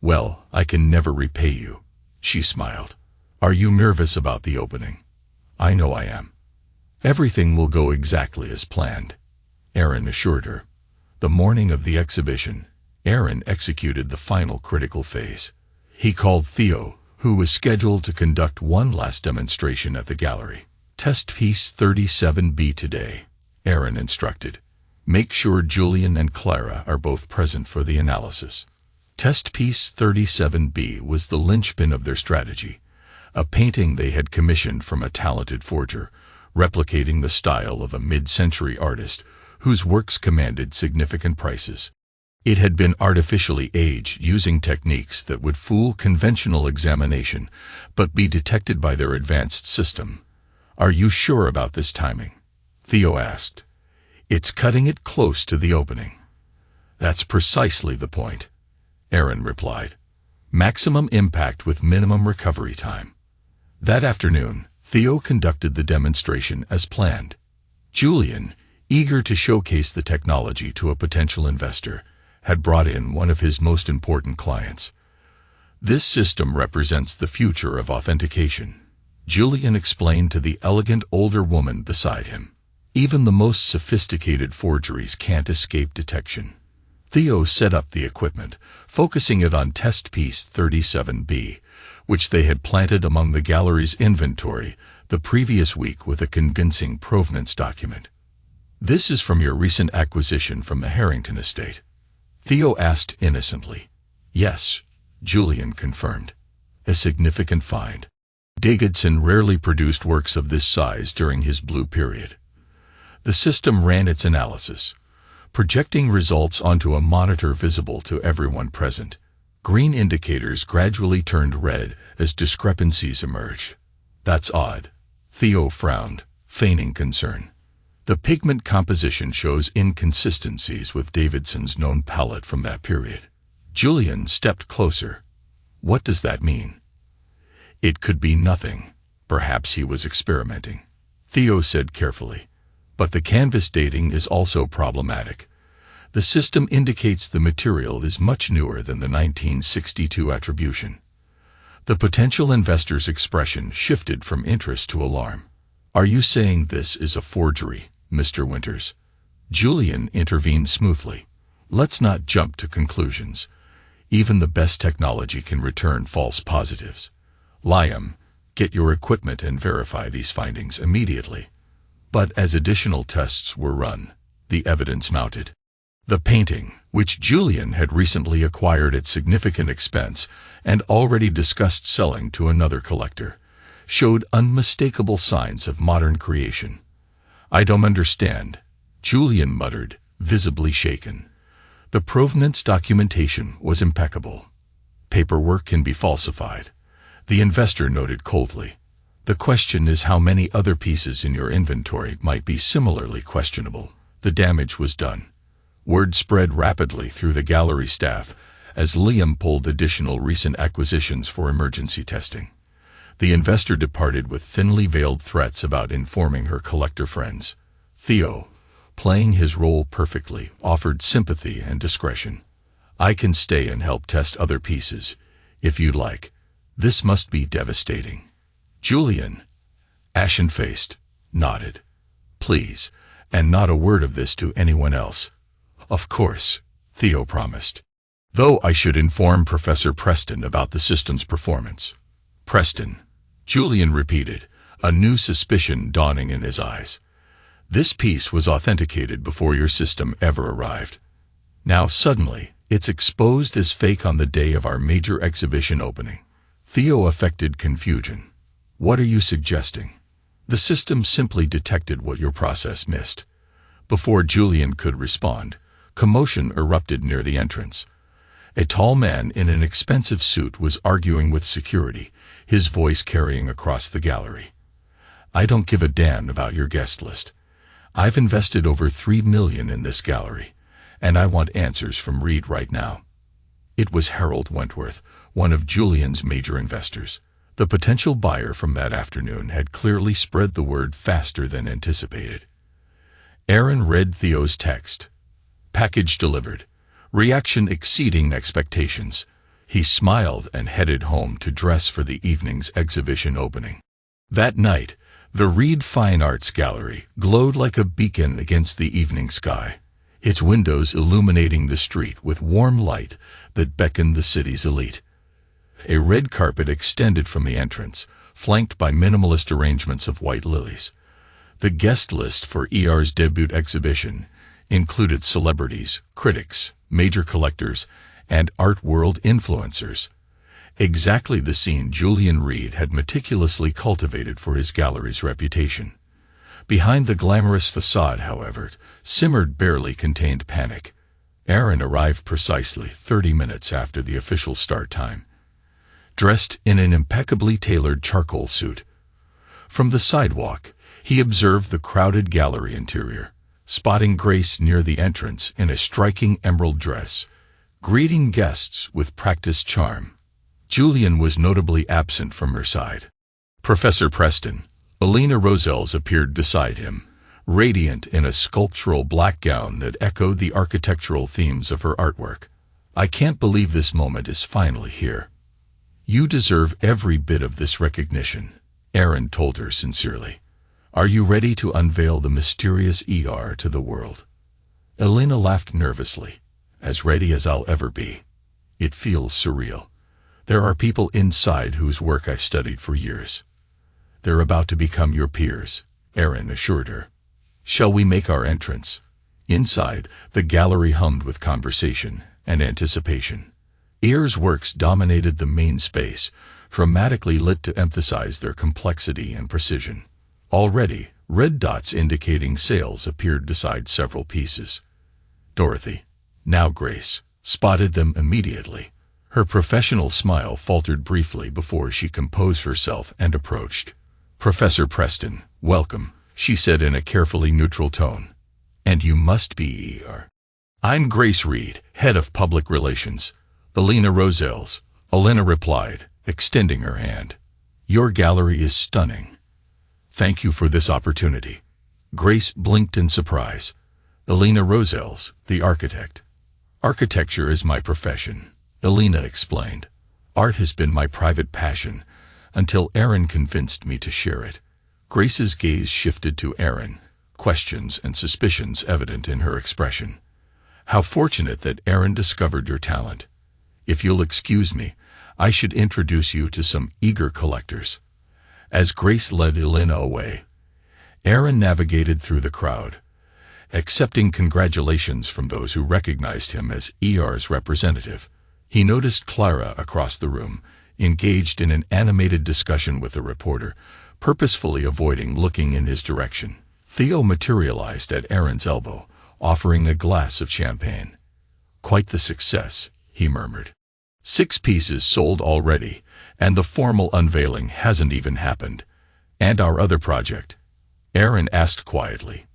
"Well, I can never repay you," she smiled. "Are you nervous about the opening?" "I know I am." "Everything will go exactly as planned," Aaron assured her. The morning of the exhibition, Aaron executed the final critical phase. He called Theo, who was scheduled to conduct one last demonstration at the gallery. "Test piece 37B today," Aaron instructed. "Make sure Julian and Clara are both present for the analysis." Test piece 37B was the linchpin of their strategy, a painting they had commissioned from a talented forger, replicating the style of a mid-century artist whose works commanded significant prices. It had been artificially aged using techniques that would fool conventional examination but be detected by their advanced system. "Are you sure about this timing?" Theo asked. "It's cutting it close to the opening." "That's precisely the point," Aaron replied. "Maximum impact with minimum recovery time." That afternoon, Theo conducted the demonstration as planned. Julian, eager to showcase the technology to a potential investor, had brought in one of his most important clients. "This system represents the future of authentication," Julian explained to the elegant older woman beside him. Even the most sophisticated forgeries can't escape detection. Theo set up the equipment, focusing it on test piece 37B, which they had planted among the gallery's inventory the previous week with a convincing provenance document. "This is from your recent acquisition from the Harrington estate?" Theo asked innocently. "Yes," Julian confirmed. "A significant find. Davidson rarely produced works of this size during his blue period." The system ran its analysis, projecting results onto a monitor visible to everyone present. Green indicators gradually turned red as discrepancies emerged. "That's odd." Theo frowned, feigning concern. "The pigment composition shows inconsistencies with Davidson's known palette from that period." Julian stepped closer. "What does that mean?" "It could be nothing. Perhaps he was experimenting," Theo said carefully. "But the canvas dating is also problematic. The system indicates the material is much newer than the 1962 attribution." The potential investor's expression shifted from interest to alarm. "Are you saying this is a forgery, Mr. Winters?" Julian intervened smoothly. "Let's not jump to conclusions. Even the best technology can return false positives. Liam, get your equipment and verify these findings immediately." But as additional tests were run, the evidence mounted. The painting, which Julian had recently acquired at significant expense and already discussed selling to another collector, showed unmistakable signs of modern creation. "I don't understand," Julian muttered, visibly shaken. The provenance documentation was impeccable. "Paperwork can be falsified," the investor noted coldly. "The question is how many other pieces in your inventory might be similarly questionable." The damage was done. Word spread rapidly through the gallery staff as Liam pulled additional recent acquisitions for emergency testing. The investor departed with thinly veiled threats about informing her collector friends. Theo, playing his role perfectly, offered sympathy and discretion. "I can stay and help test other pieces, if you'd like. This must be devastating." Julian, ashen-faced, nodded. "Please, and not a word of this to anyone else." "Of course," Theo promised. "Though I should inform Professor Preston about the system's performance." "Preston," Julian repeated, a new suspicion dawning in his eyes. "This piece was authenticated before your system ever arrived. Now suddenly, it's exposed as fake on the day of our major exhibition opening." Theo affected confusion. "What are you suggesting?" "The system simply detected what your process missed." Before Julian could respond, commotion erupted near the entrance. A tall man in an expensive suit was arguing with security, his voice carrying across the gallery. "I don't give a damn about your guest list. I've invested over $3 million in this gallery, and I want answers from Reed right now." It was Harold Wentworth, one of Julian's major investors. The potential buyer from that afternoon had clearly spread the word faster than anticipated. Aaron read Theo's text. "Package delivered. Reaction exceeding expectations." He smiled and headed home to dress for the evening's exhibition opening. That night, the Reed Fine Arts Gallery glowed like a beacon against the evening sky, its windows illuminating the street with warm light that beckoned the city's elite. A red carpet extended from the entrance, flanked by minimalist arrangements of white lilies. The guest list for ER's debut exhibition included celebrities, critics, major collectors, and art world influencers. Exactly the scene Julian Reed had meticulously cultivated for his gallery's reputation. Behind the glamorous facade, however, simmered barely contained panic. Aaron arrived precisely 30 minutes after the official start time, dressed in an impeccably tailored charcoal suit. From the sidewalk, he observed the crowded gallery interior, spotting Grace near the entrance in a striking emerald dress, greeting guests with practiced charm. Julian was notably absent from her side. Professor Preston, Alina Roselles appeared beside him, radiant in a sculptural black gown that echoed the architectural themes of her artwork. "I can't believe this moment is finally here." "You deserve every bit of this recognition," Aaron told her sincerely. Are you ready to unveil the mysterious ER to the world? Elena laughed nervously. As ready as I'll ever be. It feels surreal. There are people inside whose work I studied for years. They're about to become your peers, Aaron assured her. Shall we make our entrance? Inside, the gallery hummed with conversation and anticipation. ER's works dominated the main space, dramatically lit to emphasize their complexity and precision. Already, red dots indicating sales appeared beside several pieces. Dorothy, now Grace, spotted them immediately. Her professional smile faltered briefly before she composed herself and approached. Professor Preston, welcome, she said in a carefully neutral tone. And you must be ER. I'm Grace Reed, head of public relations. Elena Rosales, Elena replied, extending her hand. Your gallery is stunning. Thank you for this opportunity. Grace blinked in surprise. Elena Rosales, the architect. Architecture is my profession, Elena explained. Art has been my private passion, until Aaron convinced me to share it. Grace's gaze shifted to Aaron, questions and suspicions evident in her expression. How fortunate that Aaron discovered your talent. If you'll excuse me, I should introduce you to some eager collectors. As Grace led Elena away, Aaron navigated through the crowd, accepting congratulations from those who recognized him as ER's representative. He noticed Clara across the room, engaged in an animated discussion with a reporter, purposefully avoiding looking in his direction. Theo materialized at Aaron's elbow, offering a glass of champagne. Quite the success, he murmured. 6 pieces sold already, and the formal unveiling hasn't even happened. And our other project? Aaron asked quietly.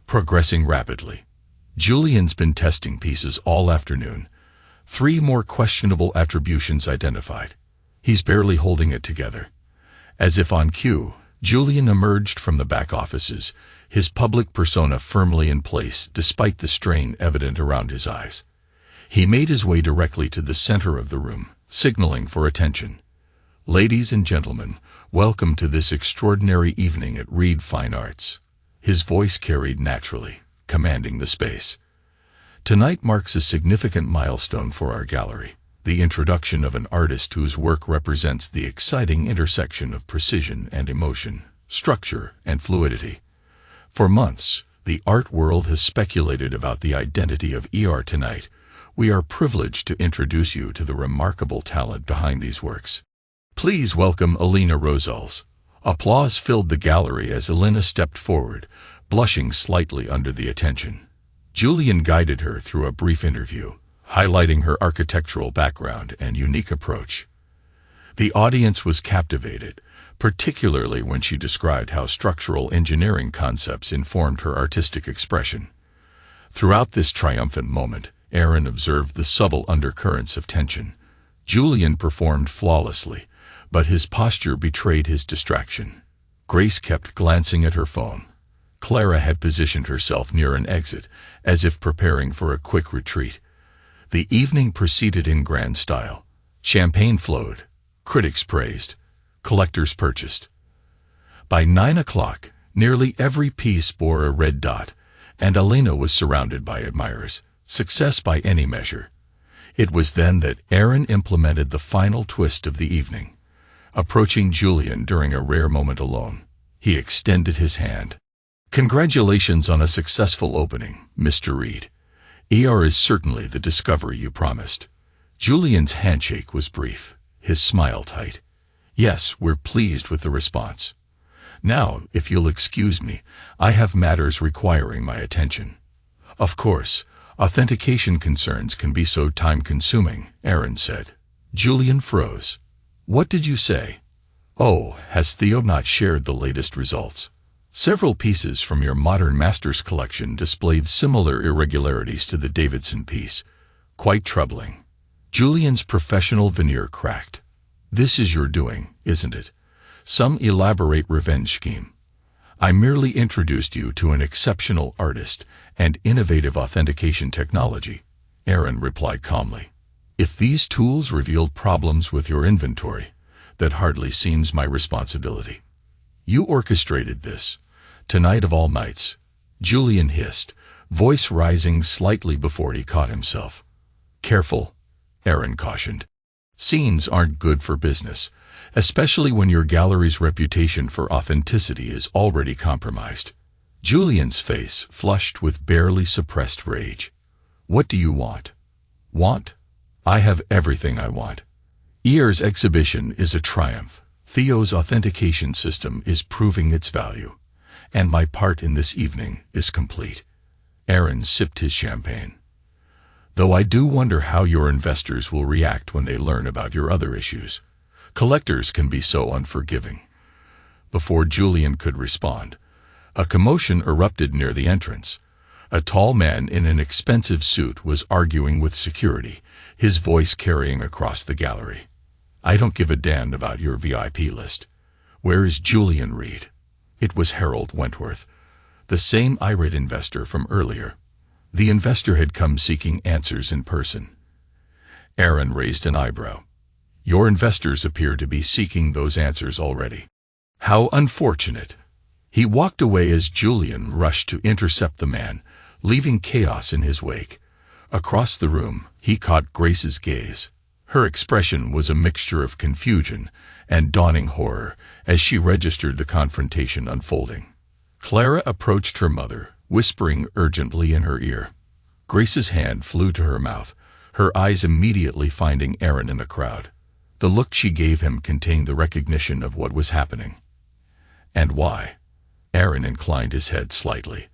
Progressing rapidly. Julian's been testing pieces all afternoon. 3 more questionable attributions identified. He's barely holding it together. As if on cue, Julian emerged from the back offices, his public persona firmly in place despite the strain evident around his eyes. He made his way directly to the center of the room, signaling for attention. Ladies and gentlemen, welcome to this extraordinary evening at Reed Fine Arts. His voice carried naturally, commanding the space. Tonight marks a significant milestone for our gallery, the introduction of an artist whose work represents the exciting intersection of precision and emotion, structure and fluidity. For months, the art world has speculated about the identity of ER tonight. We are privileged to introduce you to the remarkable talent behind these works. Please welcome Elena Rosales. Applause filled the gallery as Elena stepped forward, blushing slightly under the attention. Julian guided her through a brief interview, highlighting her architectural background and unique approach. The audience was captivated, particularly when she described how structural engineering concepts informed her artistic expression. Throughout this triumphant moment, Aaron observed the subtle undercurrents of tension. Julian performed flawlessly, but his posture betrayed his distraction. Grace kept glancing at her phone. Clara had positioned herself near an exit, as if preparing for a quick retreat. The evening proceeded in grand style. Champagne flowed, critics praised, collectors purchased. By 9 o'clock, nearly every piece bore a red dot, and Elena was surrounded by admirers. Success by any measure. It was then that Aaron implemented the final twist of the evening. Approaching Julian during a rare moment alone, he extended his hand. Congratulations on a successful opening, Mr. Reed. ER is certainly the discovery you promised. Julian's handshake was brief, his smile tight. Yes, we're pleased with the response. Now, if you'll excuse me, I have matters requiring my attention. Of course, authentication concerns can be so time-consuming, Aaron said. Julian froze. What did you say? Oh, has Theo not shared the latest results? Several pieces from your Modern Masters collection displayed similar irregularities to the Davidson piece. Quite troubling. Julian's professional veneer cracked. This is your doing, isn't it? Some elaborate revenge scheme. I merely introduced you to an exceptional artist and innovative authentication technology, Aaron replied calmly. If these tools revealed problems with your inventory, that hardly seems my responsibility. You orchestrated this, Tonight of all nights, Julian hissed, voice rising slightly before he caught himself. Careful, Aaron cautioned. Scenes aren't good for business, especially when your gallery's reputation for authenticity is already compromised. Julian's face flushed with barely suppressed rage. What do you want? Want? I have everything I want. Ear's exhibition is a triumph. Theo's authentication system is proving its value. And my part in this evening is complete. Aaron sipped his champagne. Though I do wonder how your investors will react when they learn about your other issues. Collectors can be so unforgiving. Before Julian could respond, a commotion erupted near the entrance. A tall man in an expensive suit was arguing with security, his voice carrying across the gallery. I don't give a damn about your VIP list. Where is Julian Reed? It was Harold Wentworth, the same irate investor from earlier. The investor had come seeking answers in person. Aaron raised an eyebrow. Your investors appear to be seeking those answers already. How unfortunate. He walked away as Julian rushed to intercept the man, leaving chaos in his wake. Across the room, he caught Grace's gaze. Her expression was a mixture of confusion and dawning horror as she registered the confrontation unfolding. Clara approached her mother, whispering urgently in her ear. Grace's hand flew to her mouth, her eyes immediately finding Aaron in the crowd. The look she gave him contained the recognition of what was happening. And why? Aaron inclined his head slightly,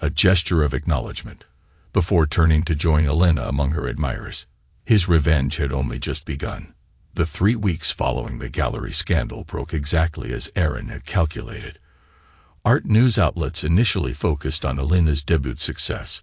a gesture of acknowledgement, before turning to join Elena among her admirers. His revenge had only just begun. The 3 weeks following the gallery scandal broke exactly as Aaron had calculated. Art news outlets initially focused on Elena's debut success,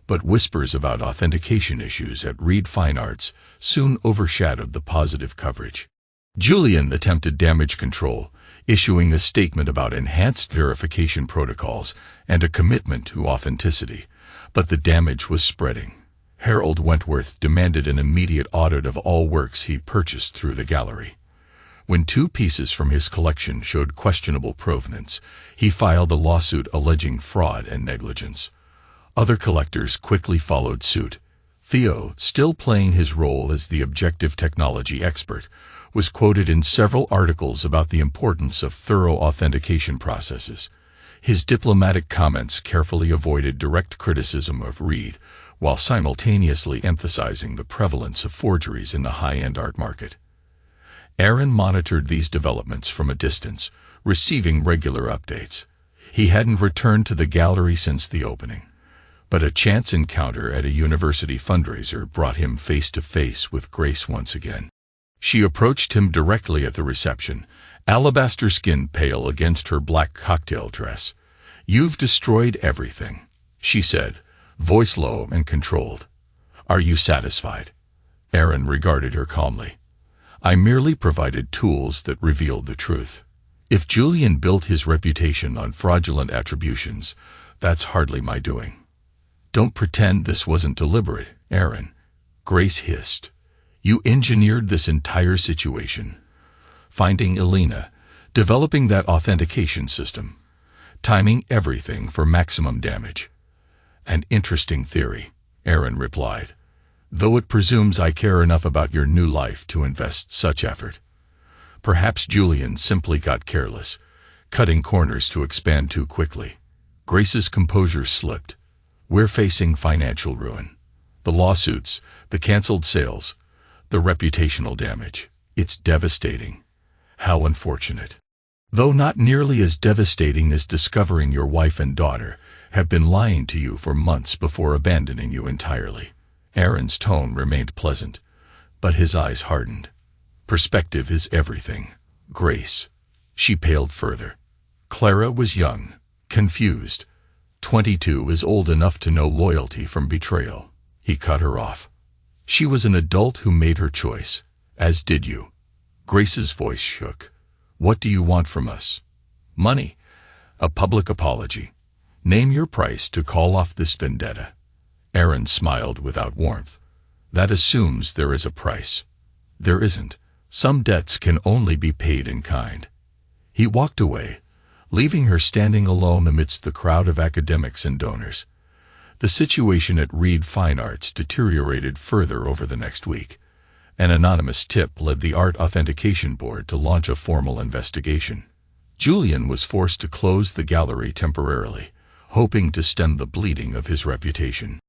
but whispers about authentication issues at Reed Fine Arts soon overshadowed the positive coverage. Julian attempted damage control, issuing a statement about enhanced verification protocols and a commitment to authenticity, but the damage was spreading. Harold Wentworth demanded an immediate audit of all works he purchased through the gallery. When 2 pieces from his collection showed questionable provenance, he filed a lawsuit alleging fraud and negligence. Other collectors quickly followed suit. Theo, still playing his role as the objective technology expert, was quoted in several articles about the importance of thorough authentication processes. His diplomatic comments carefully avoided direct criticism of Reed, while simultaneously emphasizing the prevalence of forgeries in the high-end art market. Aaron monitored these developments from a distance, receiving regular updates. He hadn't returned to the gallery since the opening, but a chance encounter at a university fundraiser brought him face-to-face with Grace once again. She approached him directly at the reception, alabaster skin pale against her black cocktail dress. "You've destroyed everything," she said, voice low and controlled. "Are you satisfied?" Aaron regarded her calmly. "I merely provided tools that revealed the truth. If Julian built his reputation on fraudulent attributions, that's hardly my doing." "Don't pretend this wasn't deliberate, Aaron," Grace hissed. "You engineered this entire situation. Finding Elena, developing that authentication system, timing everything for maximum damage." "An interesting theory," Aaron replied, "though it presumes I care enough about your new life to invest such effort." Perhaps Julian simply got careless, cutting corners to expand too quickly. Grace's composure slipped. "We're facing financial ruin. The lawsuits, the canceled sales, the reputational damage. It's devastating." "How unfortunate. Though not nearly as devastating as discovering your wife and daughter have been lying to you for months before abandoning you entirely." Aaron's tone remained pleasant, but his eyes hardened. "Perspective is everything, Grace." She paled further. Clara was young, confused. 22 is old enough to know loyalty from betrayal. He cut her off. "She was an adult who made her choice, as did you." Grace's voice shook. "What do you want from us?" "Money. A public apology. Name your price to call off this vendetta." Aaron smiled without warmth. "That assumes there is a price." "There isn't. Some debts can only be paid in kind." He walked away, leaving her standing alone amidst the crowd of academics and donors. The situation at Reed Fine Arts deteriorated further over the next week. An anonymous tip led the Art Authentication Board to launch a formal investigation. Julian was forced to close the gallery temporarily, hoping to stem the bleeding of his reputation.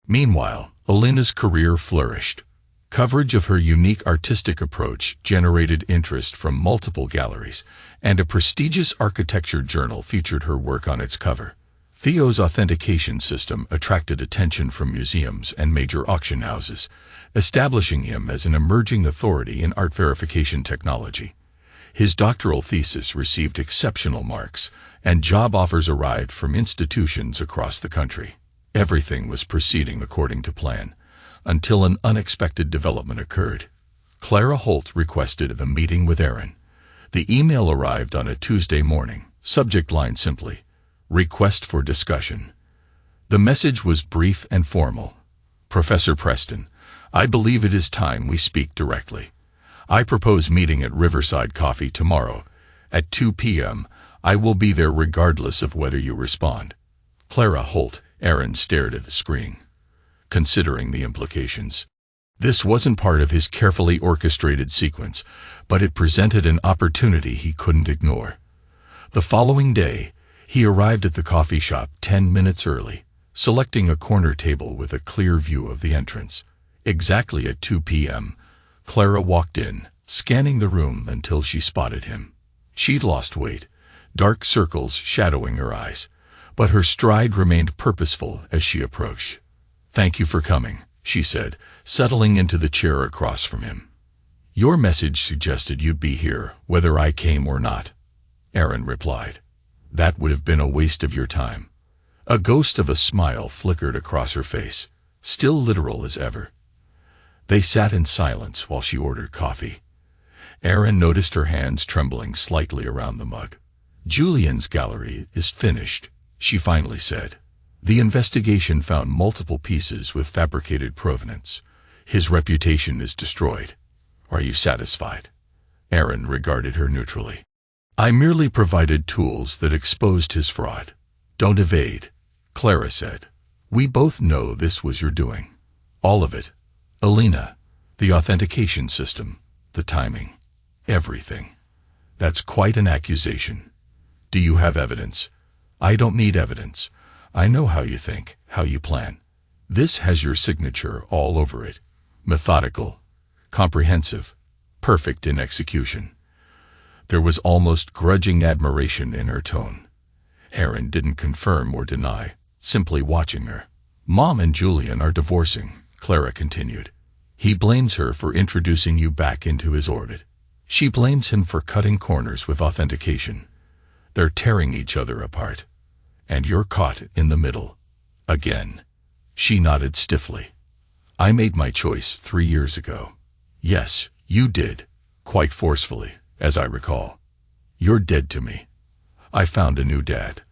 Meanwhile, Alina's career flourished. Coverage of her unique artistic approach generated interest from multiple galleries, and a prestigious architecture journal featured her work on its cover. Theo's authentication system attracted attention from museums and major auction houses, establishing him as an emerging authority in art verification technology. His doctoral thesis received exceptional marks, and job offers arrived from institutions across the country. Everything was proceeding according to plan, until an unexpected development occurred. Clara Holt requested a meeting with Aaron. The email arrived on a Tuesday morning, subject line simply, "Request for discussion." The message was brief and formal. "Professor Preston, I believe it is time we speak directly. I propose meeting at Riverside Coffee tomorrow at 2 p.m. I will be there regardless of whether you respond." Clara Holt. Aaron stared at the screen, considering the implications. This wasn't part of his carefully orchestrated sequence, but it presented an opportunity he couldn't ignore. The following day, he arrived at the coffee shop 10 minutes early, selecting a corner table with a clear view of the entrance. Exactly at 2 p.m., Clara walked in, scanning the room until she spotted him. She'd lost weight, dark circles shadowing her eyes, but her stride remained purposeful as she approached. "Thank you for coming," she said, settling into the chair across from him. "Your message suggested you'd be here, whether I came or not," Aaron replied. "That would have been a waste of your time." A ghost of a smile flickered across her face, still literal as ever. They sat in silence while she ordered coffee. Aaron noticed her hands trembling slightly around the mug. "Julian's gallery is finished," she finally said. "The investigation found multiple pieces with fabricated provenance. His reputation is destroyed. Are you satisfied?" Aaron regarded her neutrally. "I merely provided tools that exposed his fraud. Don't evade," Clara said. "We both know this was your doing. All of it. Alina, the authentication system, the timing, everything. That's quite an accusation. Do you have evidence?" "I don't need evidence. I know how you think, how you plan. This has your signature all over it. Methodical, comprehensive, perfect in execution." There was almost grudging admiration in her tone. Aaron didn't confirm or deny, simply watching her. "Mom and Julian are divorcing," Clara continued. "He blames her for introducing you back into his orbit. She blames him for cutting corners with authentication. They're tearing each other apart. And you're caught in the middle. Again." She nodded stiffly. "I made my choice 3 years ago." "Yes, you did," quite forcefully, as I recall. "You're dead to me. I found a new dad."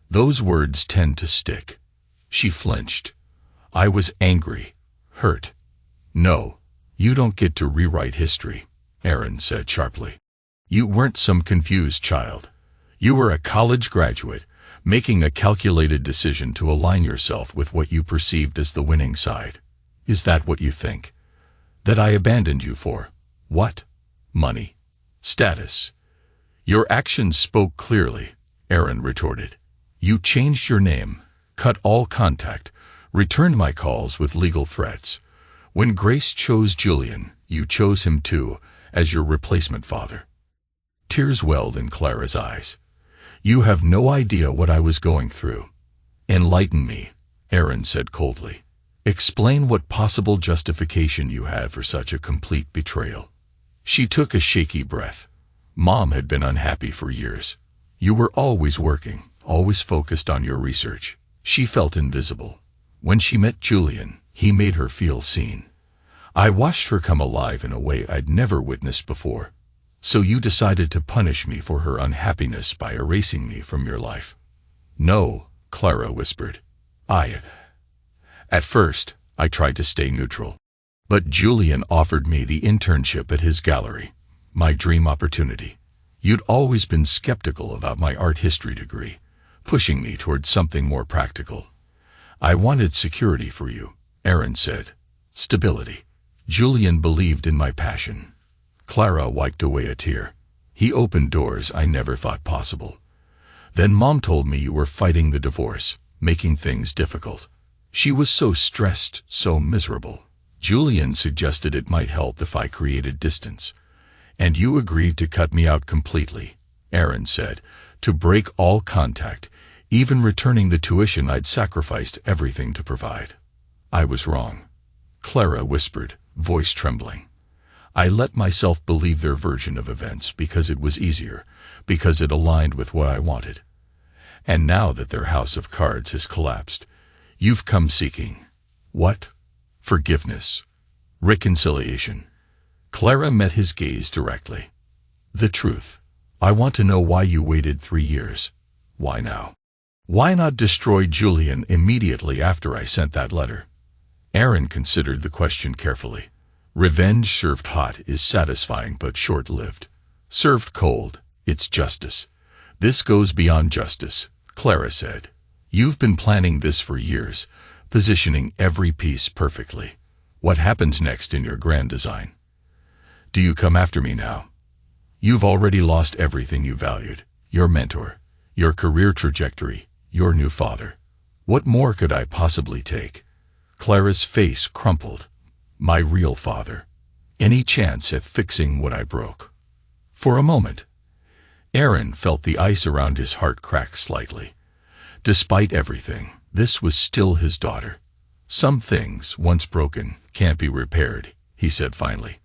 Those words tend to stick. She flinched. "I was angry, hurt." "No, you don't get to rewrite history," Aaron said sharply. "You weren't some confused child. You were a college graduate, making a calculated decision to align yourself with what you perceived as the winning side. Is that what you think? That I abandoned you for? What? Money? Status?" "Your actions spoke clearly," Aaron retorted. "You changed your name, cut all contact, returned my calls with legal threats. When Grace chose Julian, you chose him too, as your replacement father." Tears welled in Clara's eyes. "You have no idea what I was going through." "Enlighten me," Aaron said coldly. "Explain what possible justification you had for such a complete betrayal." She took a shaky breath. "Mom had been unhappy for years. You were always working, always focused on your research. She felt invisible. When she met Julian, he made her feel seen. I watched her come alive in a way I'd never witnessed before. So you decided to punish me for her unhappiness by erasing me from your life." "No," Clara whispered. At first, I tried to stay neutral. But Julian offered me the internship at his gallery, my dream opportunity. You'd always been skeptical about my art history degree, pushing me towards something more practical. I wanted security for you, Aaron said. Stability. Julian believed in my passion. Clara wiped away a tear. He opened doors I never thought possible. Then Mom told me you were fighting the divorce, making things difficult. She was so stressed, so miserable. Julian suggested it might help if I created distance. And you agreed to cut me out completely, Aaron said, to break all contact, even returning the tuition I'd sacrificed everything to provide. I was wrong. Clara whispered, voice trembling. I let myself believe their version of events because it was easier, because it aligned with what I wanted. And now that their house of cards has collapsed, you've come seeking. What? Forgiveness. Reconciliation. Clara met his gaze directly. The truth. I want to know why you waited 3 years. Why now? Why not destroy Julian immediately after I sent that letter? Aaron considered the question carefully. Revenge served hot is satisfying but short-lived. Served cold, it's justice. This goes beyond justice, Clara said. You've been planning this for years, positioning every piece perfectly. What happens next in your grand design? Do you come after me now? You've already lost everything you valued. Your mentor, your career trajectory, your new father. What more could I possibly take? Clara's face crumpled. My real father. Any chance at fixing what I broke? For a moment, Aaron felt the ice around his heart crack slightly. Despite everything, this was still his daughter. Some things, once broken, can't be repaired, he said finally.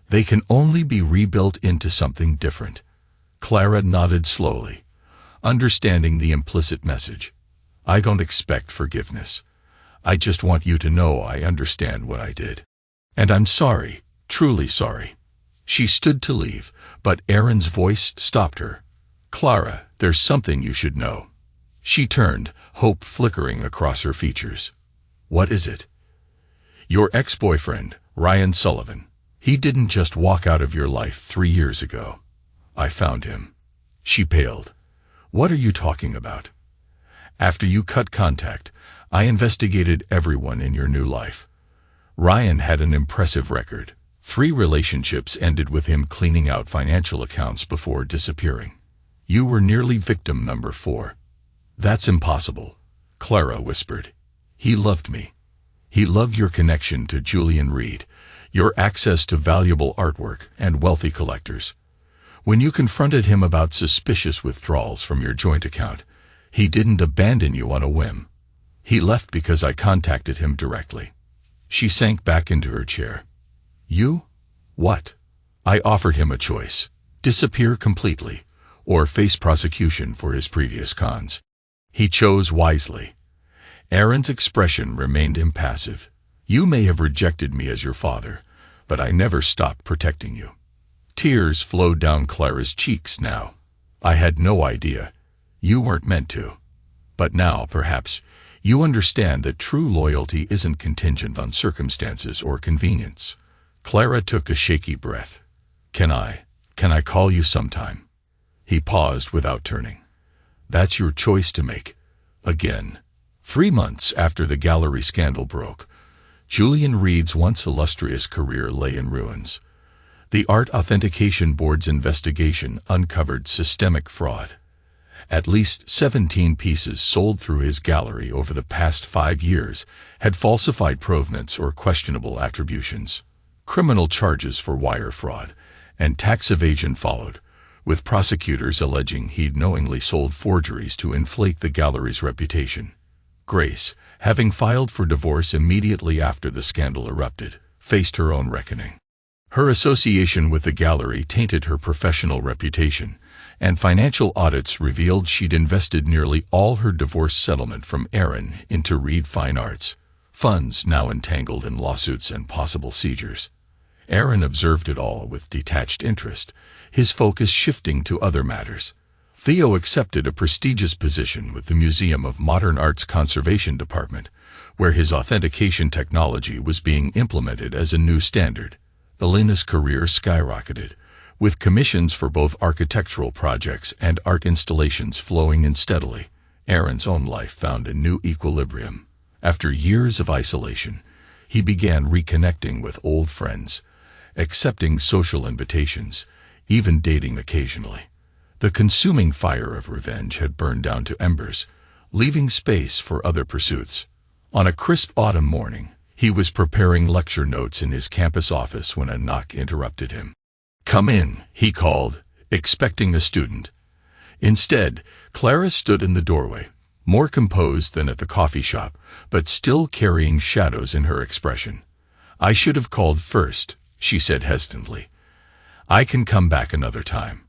They can only be rebuilt into something different. Clara nodded slowly, understanding the implicit message. I don't expect forgiveness. I just want you to know I understand what I did. And I'm sorry, truly sorry. She stood to leave, but Aaron's voice stopped her. Clara, there's something you should know. She turned, hope flickering across her features. What is it? Your ex-boyfriend, Ryan Sullivan. He didn't just walk out of your life 3 years ago. I found him. She paled. What are you talking about? After you cut contact, I investigated everyone in your new life. Ryan had an impressive record. 3 relationships ended with him cleaning out financial accounts before disappearing. You were nearly victim number 4. That's impossible, Clara whispered. He loved me. He loved your connection to Julian Reed, your access to valuable artwork and wealthy collectors. When you confronted him about suspicious withdrawals from your joint account, he didn't abandon you on a whim. He left because I contacted him directly. She sank back into her chair. You? What? I offered him a choice. Disappear completely, or face prosecution for his previous cons. He chose wisely. Aaron's expression remained impassive. You may have rejected me as your father, but I never stopped protecting you. Tears flowed down Clara's cheeks now. I had no idea. You weren't meant to. But now, perhaps, you understand that true loyalty isn't contingent on circumstances or convenience. Clara took a shaky breath. Can I call you sometime? He paused without turning. That's your choice to make. Again. 3 months after the gallery scandal broke, Julian Reed's once illustrious career lay in ruins. The Art Authentication Board's investigation uncovered systemic fraud. At least 17 pieces sold through his gallery over the past 5 years had falsified provenance or questionable attributions. Criminal charges for wire fraud and tax evasion followed, with prosecutors alleging he'd knowingly sold forgeries to inflate the gallery's reputation. Grace, having filed for divorce immediately after the scandal erupted, faced her own reckoning. Her association with the gallery tainted her professional reputation, and financial audits revealed she'd invested nearly all her divorce settlement from Aaron into Reed Fine Arts, funds now entangled in lawsuits and possible seizures. Aaron observed it all with detached interest, his focus shifting to other matters. Theo accepted a prestigious position with the Museum of Modern Art's Conservation Department, where his authentication technology was being implemented as a new standard. Elena's career skyrocketed, With commissions for both architectural projects and art installations flowing in steadily, Aaron's own life found a new equilibrium. After years of isolation, he began reconnecting with old friends, accepting social invitations, even dating occasionally. The consuming fire of revenge had burned down to embers, leaving space for other pursuits. On a crisp autumn morning, he was preparing lecture notes in his campus office when a knock interrupted him. "Come in," he called, expecting a student. Instead, Clara stood in the doorway, more composed than at the coffee shop, but still carrying shadows in her expression. "I should have called first," she said hesitantly. "I can come back another time."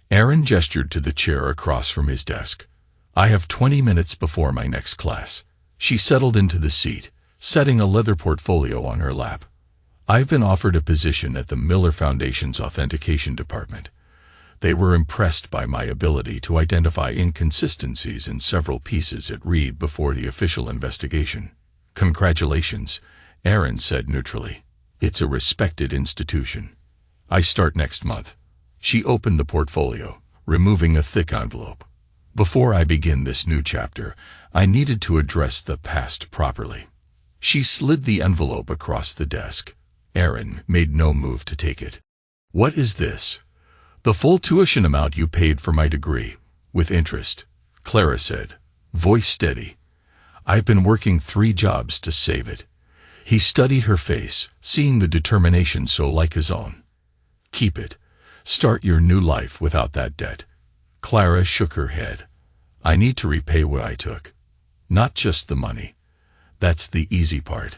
Aaron gestured to the chair across from his desk. "I have 20 minutes before my next class." She settled into the seat, setting a leather portfolio on her lap. "I've been offered a position at the Miller Foundation's authentication department. They were impressed by my ability to identify inconsistencies in several pieces it read before the official investigation." "Congratulations," Aaron said neutrally. "It's a respected institution. I start next month." She opened the portfolio, removing a thick envelope. "Before I begin this new chapter, I needed to address the past properly." She slid the envelope across the desk. Aaron made no move to take it. "What is this?" "The full tuition amount you paid for my degree, with interest," Clara said, voice steady. "I've been working 3 jobs to save it." He studied her face, seeing the determination so like his own. "Keep it. Start your new life without that debt." Clara shook her head. "I need to repay what I took. Not just the money. That's the easy part.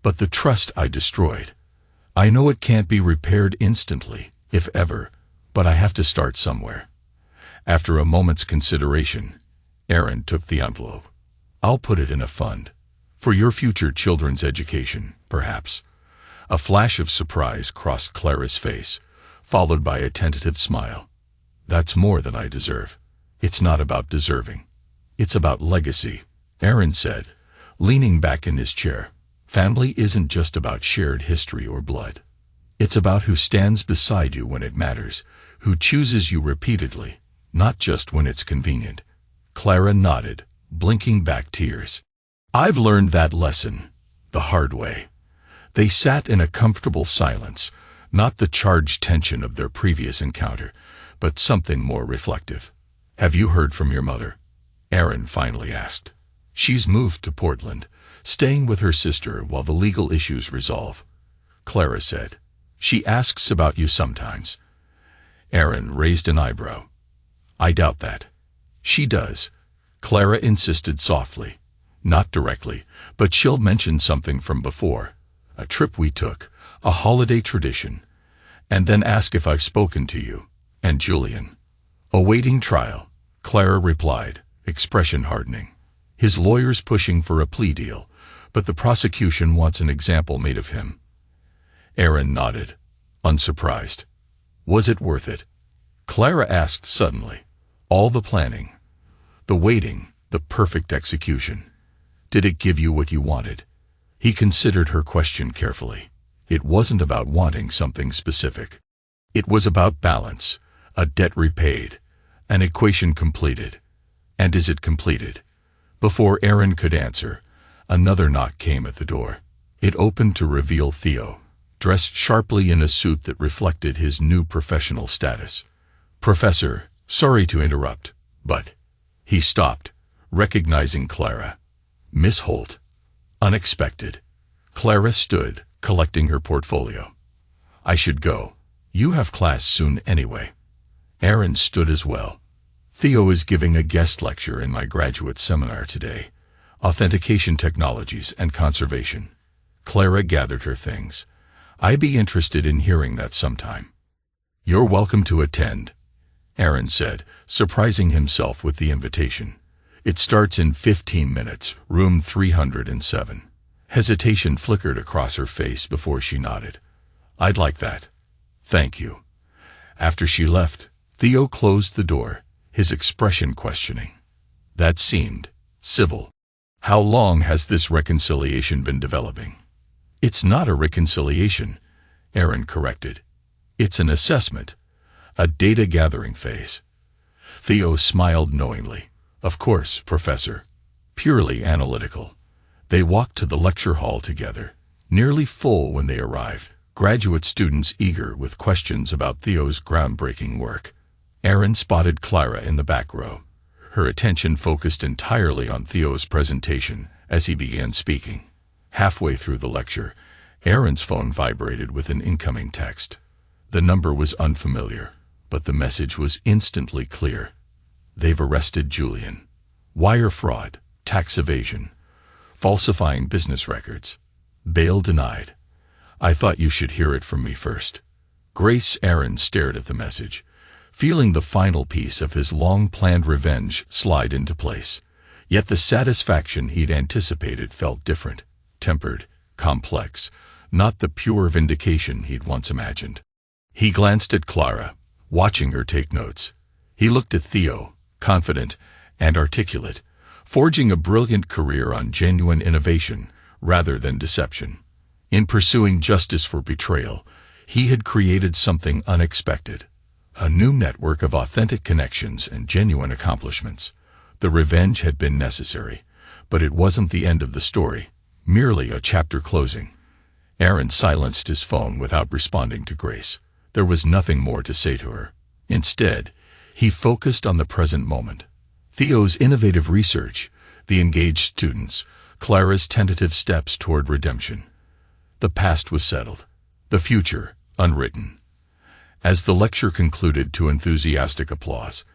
But the trust I destroyed. I know it can't be repaired instantly, if ever, but I have to start somewhere." After a moment's consideration, Aaron took the envelope. "I'll put it in a fund. For your future children's education, perhaps." A flash of surprise crossed Clara's face, followed by a tentative smile. "That's more than I deserve." "It's not about deserving. It's about legacy," Aaron said, leaning back in his chair. "Family isn't just about shared history or blood. It's about who stands beside you when it matters, who chooses you repeatedly, not just when it's convenient." Clara nodded, blinking back tears. "I've learned that lesson the hard way." They sat in a comfortable silence, not the charged tension of their previous encounter, but something more reflective. "Have you heard from your mother?" Aaron finally asked. "She's moved to Portland, staying with her sister while the legal issues resolve," Clara said. "She asks about you sometimes." Aaron raised an eyebrow. "I doubt that." "She does," Clara insisted softly. "Not directly, but she'll mention something from before. A trip we took, a holiday tradition, and then ask if I've spoken to you, and Julian." "Awaiting trial," Clara replied, expression hardening. "His lawyer's pushing for a plea deal, but the prosecution wants an example made of him." Aaron nodded, unsurprised. "Was it worth it?" Clara asked suddenly. "All the planning, the waiting, the perfect execution. Did it give you what you wanted?" He considered her question carefully. It wasn't about wanting something specific. It was about balance, a debt repaid, an equation completed. And is it completed? Before Aaron could answer, another knock came at the door. It opened to reveal Theo, dressed sharply in a suit that reflected his new professional status. "Professor, sorry to interrupt, but..." He stopped, recognizing Clara. "Miss Holt." Unexpected. Clara stood, collecting her portfolio. "I should go. You have class soon anyway." Aaron stood as well. "Theo is giving a guest lecture in my graduate seminar today. Authentication Technologies and Conservation." Clara gathered her things. "I'd be interested in hearing that sometime." "You're welcome to attend," Aaron said, surprising himself with the invitation. "It starts in 15 minutes, room 307. Hesitation flickered across her face before she nodded. "I'd like that. Thank you." After she left, Theo closed the door, his expression questioning. That seemed civil. "How long has this reconciliation been developing?" "It's not a reconciliation," Aaron corrected. It's an assessment, a data-gathering phase. Theo smiled knowingly. Of course, Professor. Purely analytical. They walked to the lecture hall together, nearly full when they arrived, graduate students eager with questions about Theo's groundbreaking work. Aaron spotted Clara in the back row, her attention focused entirely on Theo's presentation as he began speaking. Halfway through the lecture, Aaron's phone vibrated with an incoming text. The number was unfamiliar, but the message was instantly clear. They've arrested Julian. Wire fraud, tax evasion, falsifying business records. Bail denied. I thought you should hear it from me first. Grace. Aaron stared at the message, feeling the final piece of his long-planned revenge slide into place. Yet the satisfaction he'd anticipated felt different, tempered, complex, not the pure vindication he'd once imagined. He glanced at Clara, watching her take notes. He looked at Theo, confident and articulate, forging a brilliant career on genuine innovation rather than deception. In pursuing justice for betrayal, he had created something unexpected, a new network of authentic connections and genuine accomplishments. The revenge had been necessary, but it wasn't the end of the story, merely a chapter closing. Aaron silenced his phone without responding to Grace. There was nothing more to say to her. Instead, he focused on the present moment. Theo's innovative research, the engaged students, Clara's tentative steps toward redemption. The past was settled, the future unwritten. As the lecture concluded to enthusiastic applause,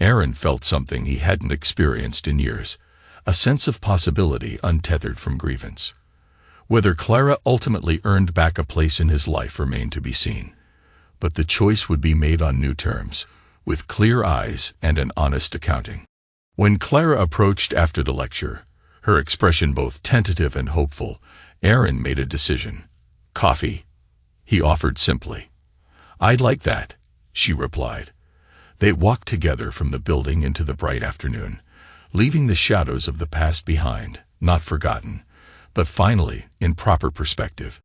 Aaron felt something he hadn't experienced in years, a sense of possibility untethered from grievance. Whether Clara ultimately earned back a place in his life remained to be seen, but the choice would be made on new terms, with clear eyes and an honest accounting. When Clara approached after the lecture, her expression both tentative and hopeful, Aaron made a decision. Coffee, he offered simply. I'd like that, she replied. They walked together from the building into the bright afternoon, leaving the shadows of the past behind, not forgotten, but finally in proper perspective.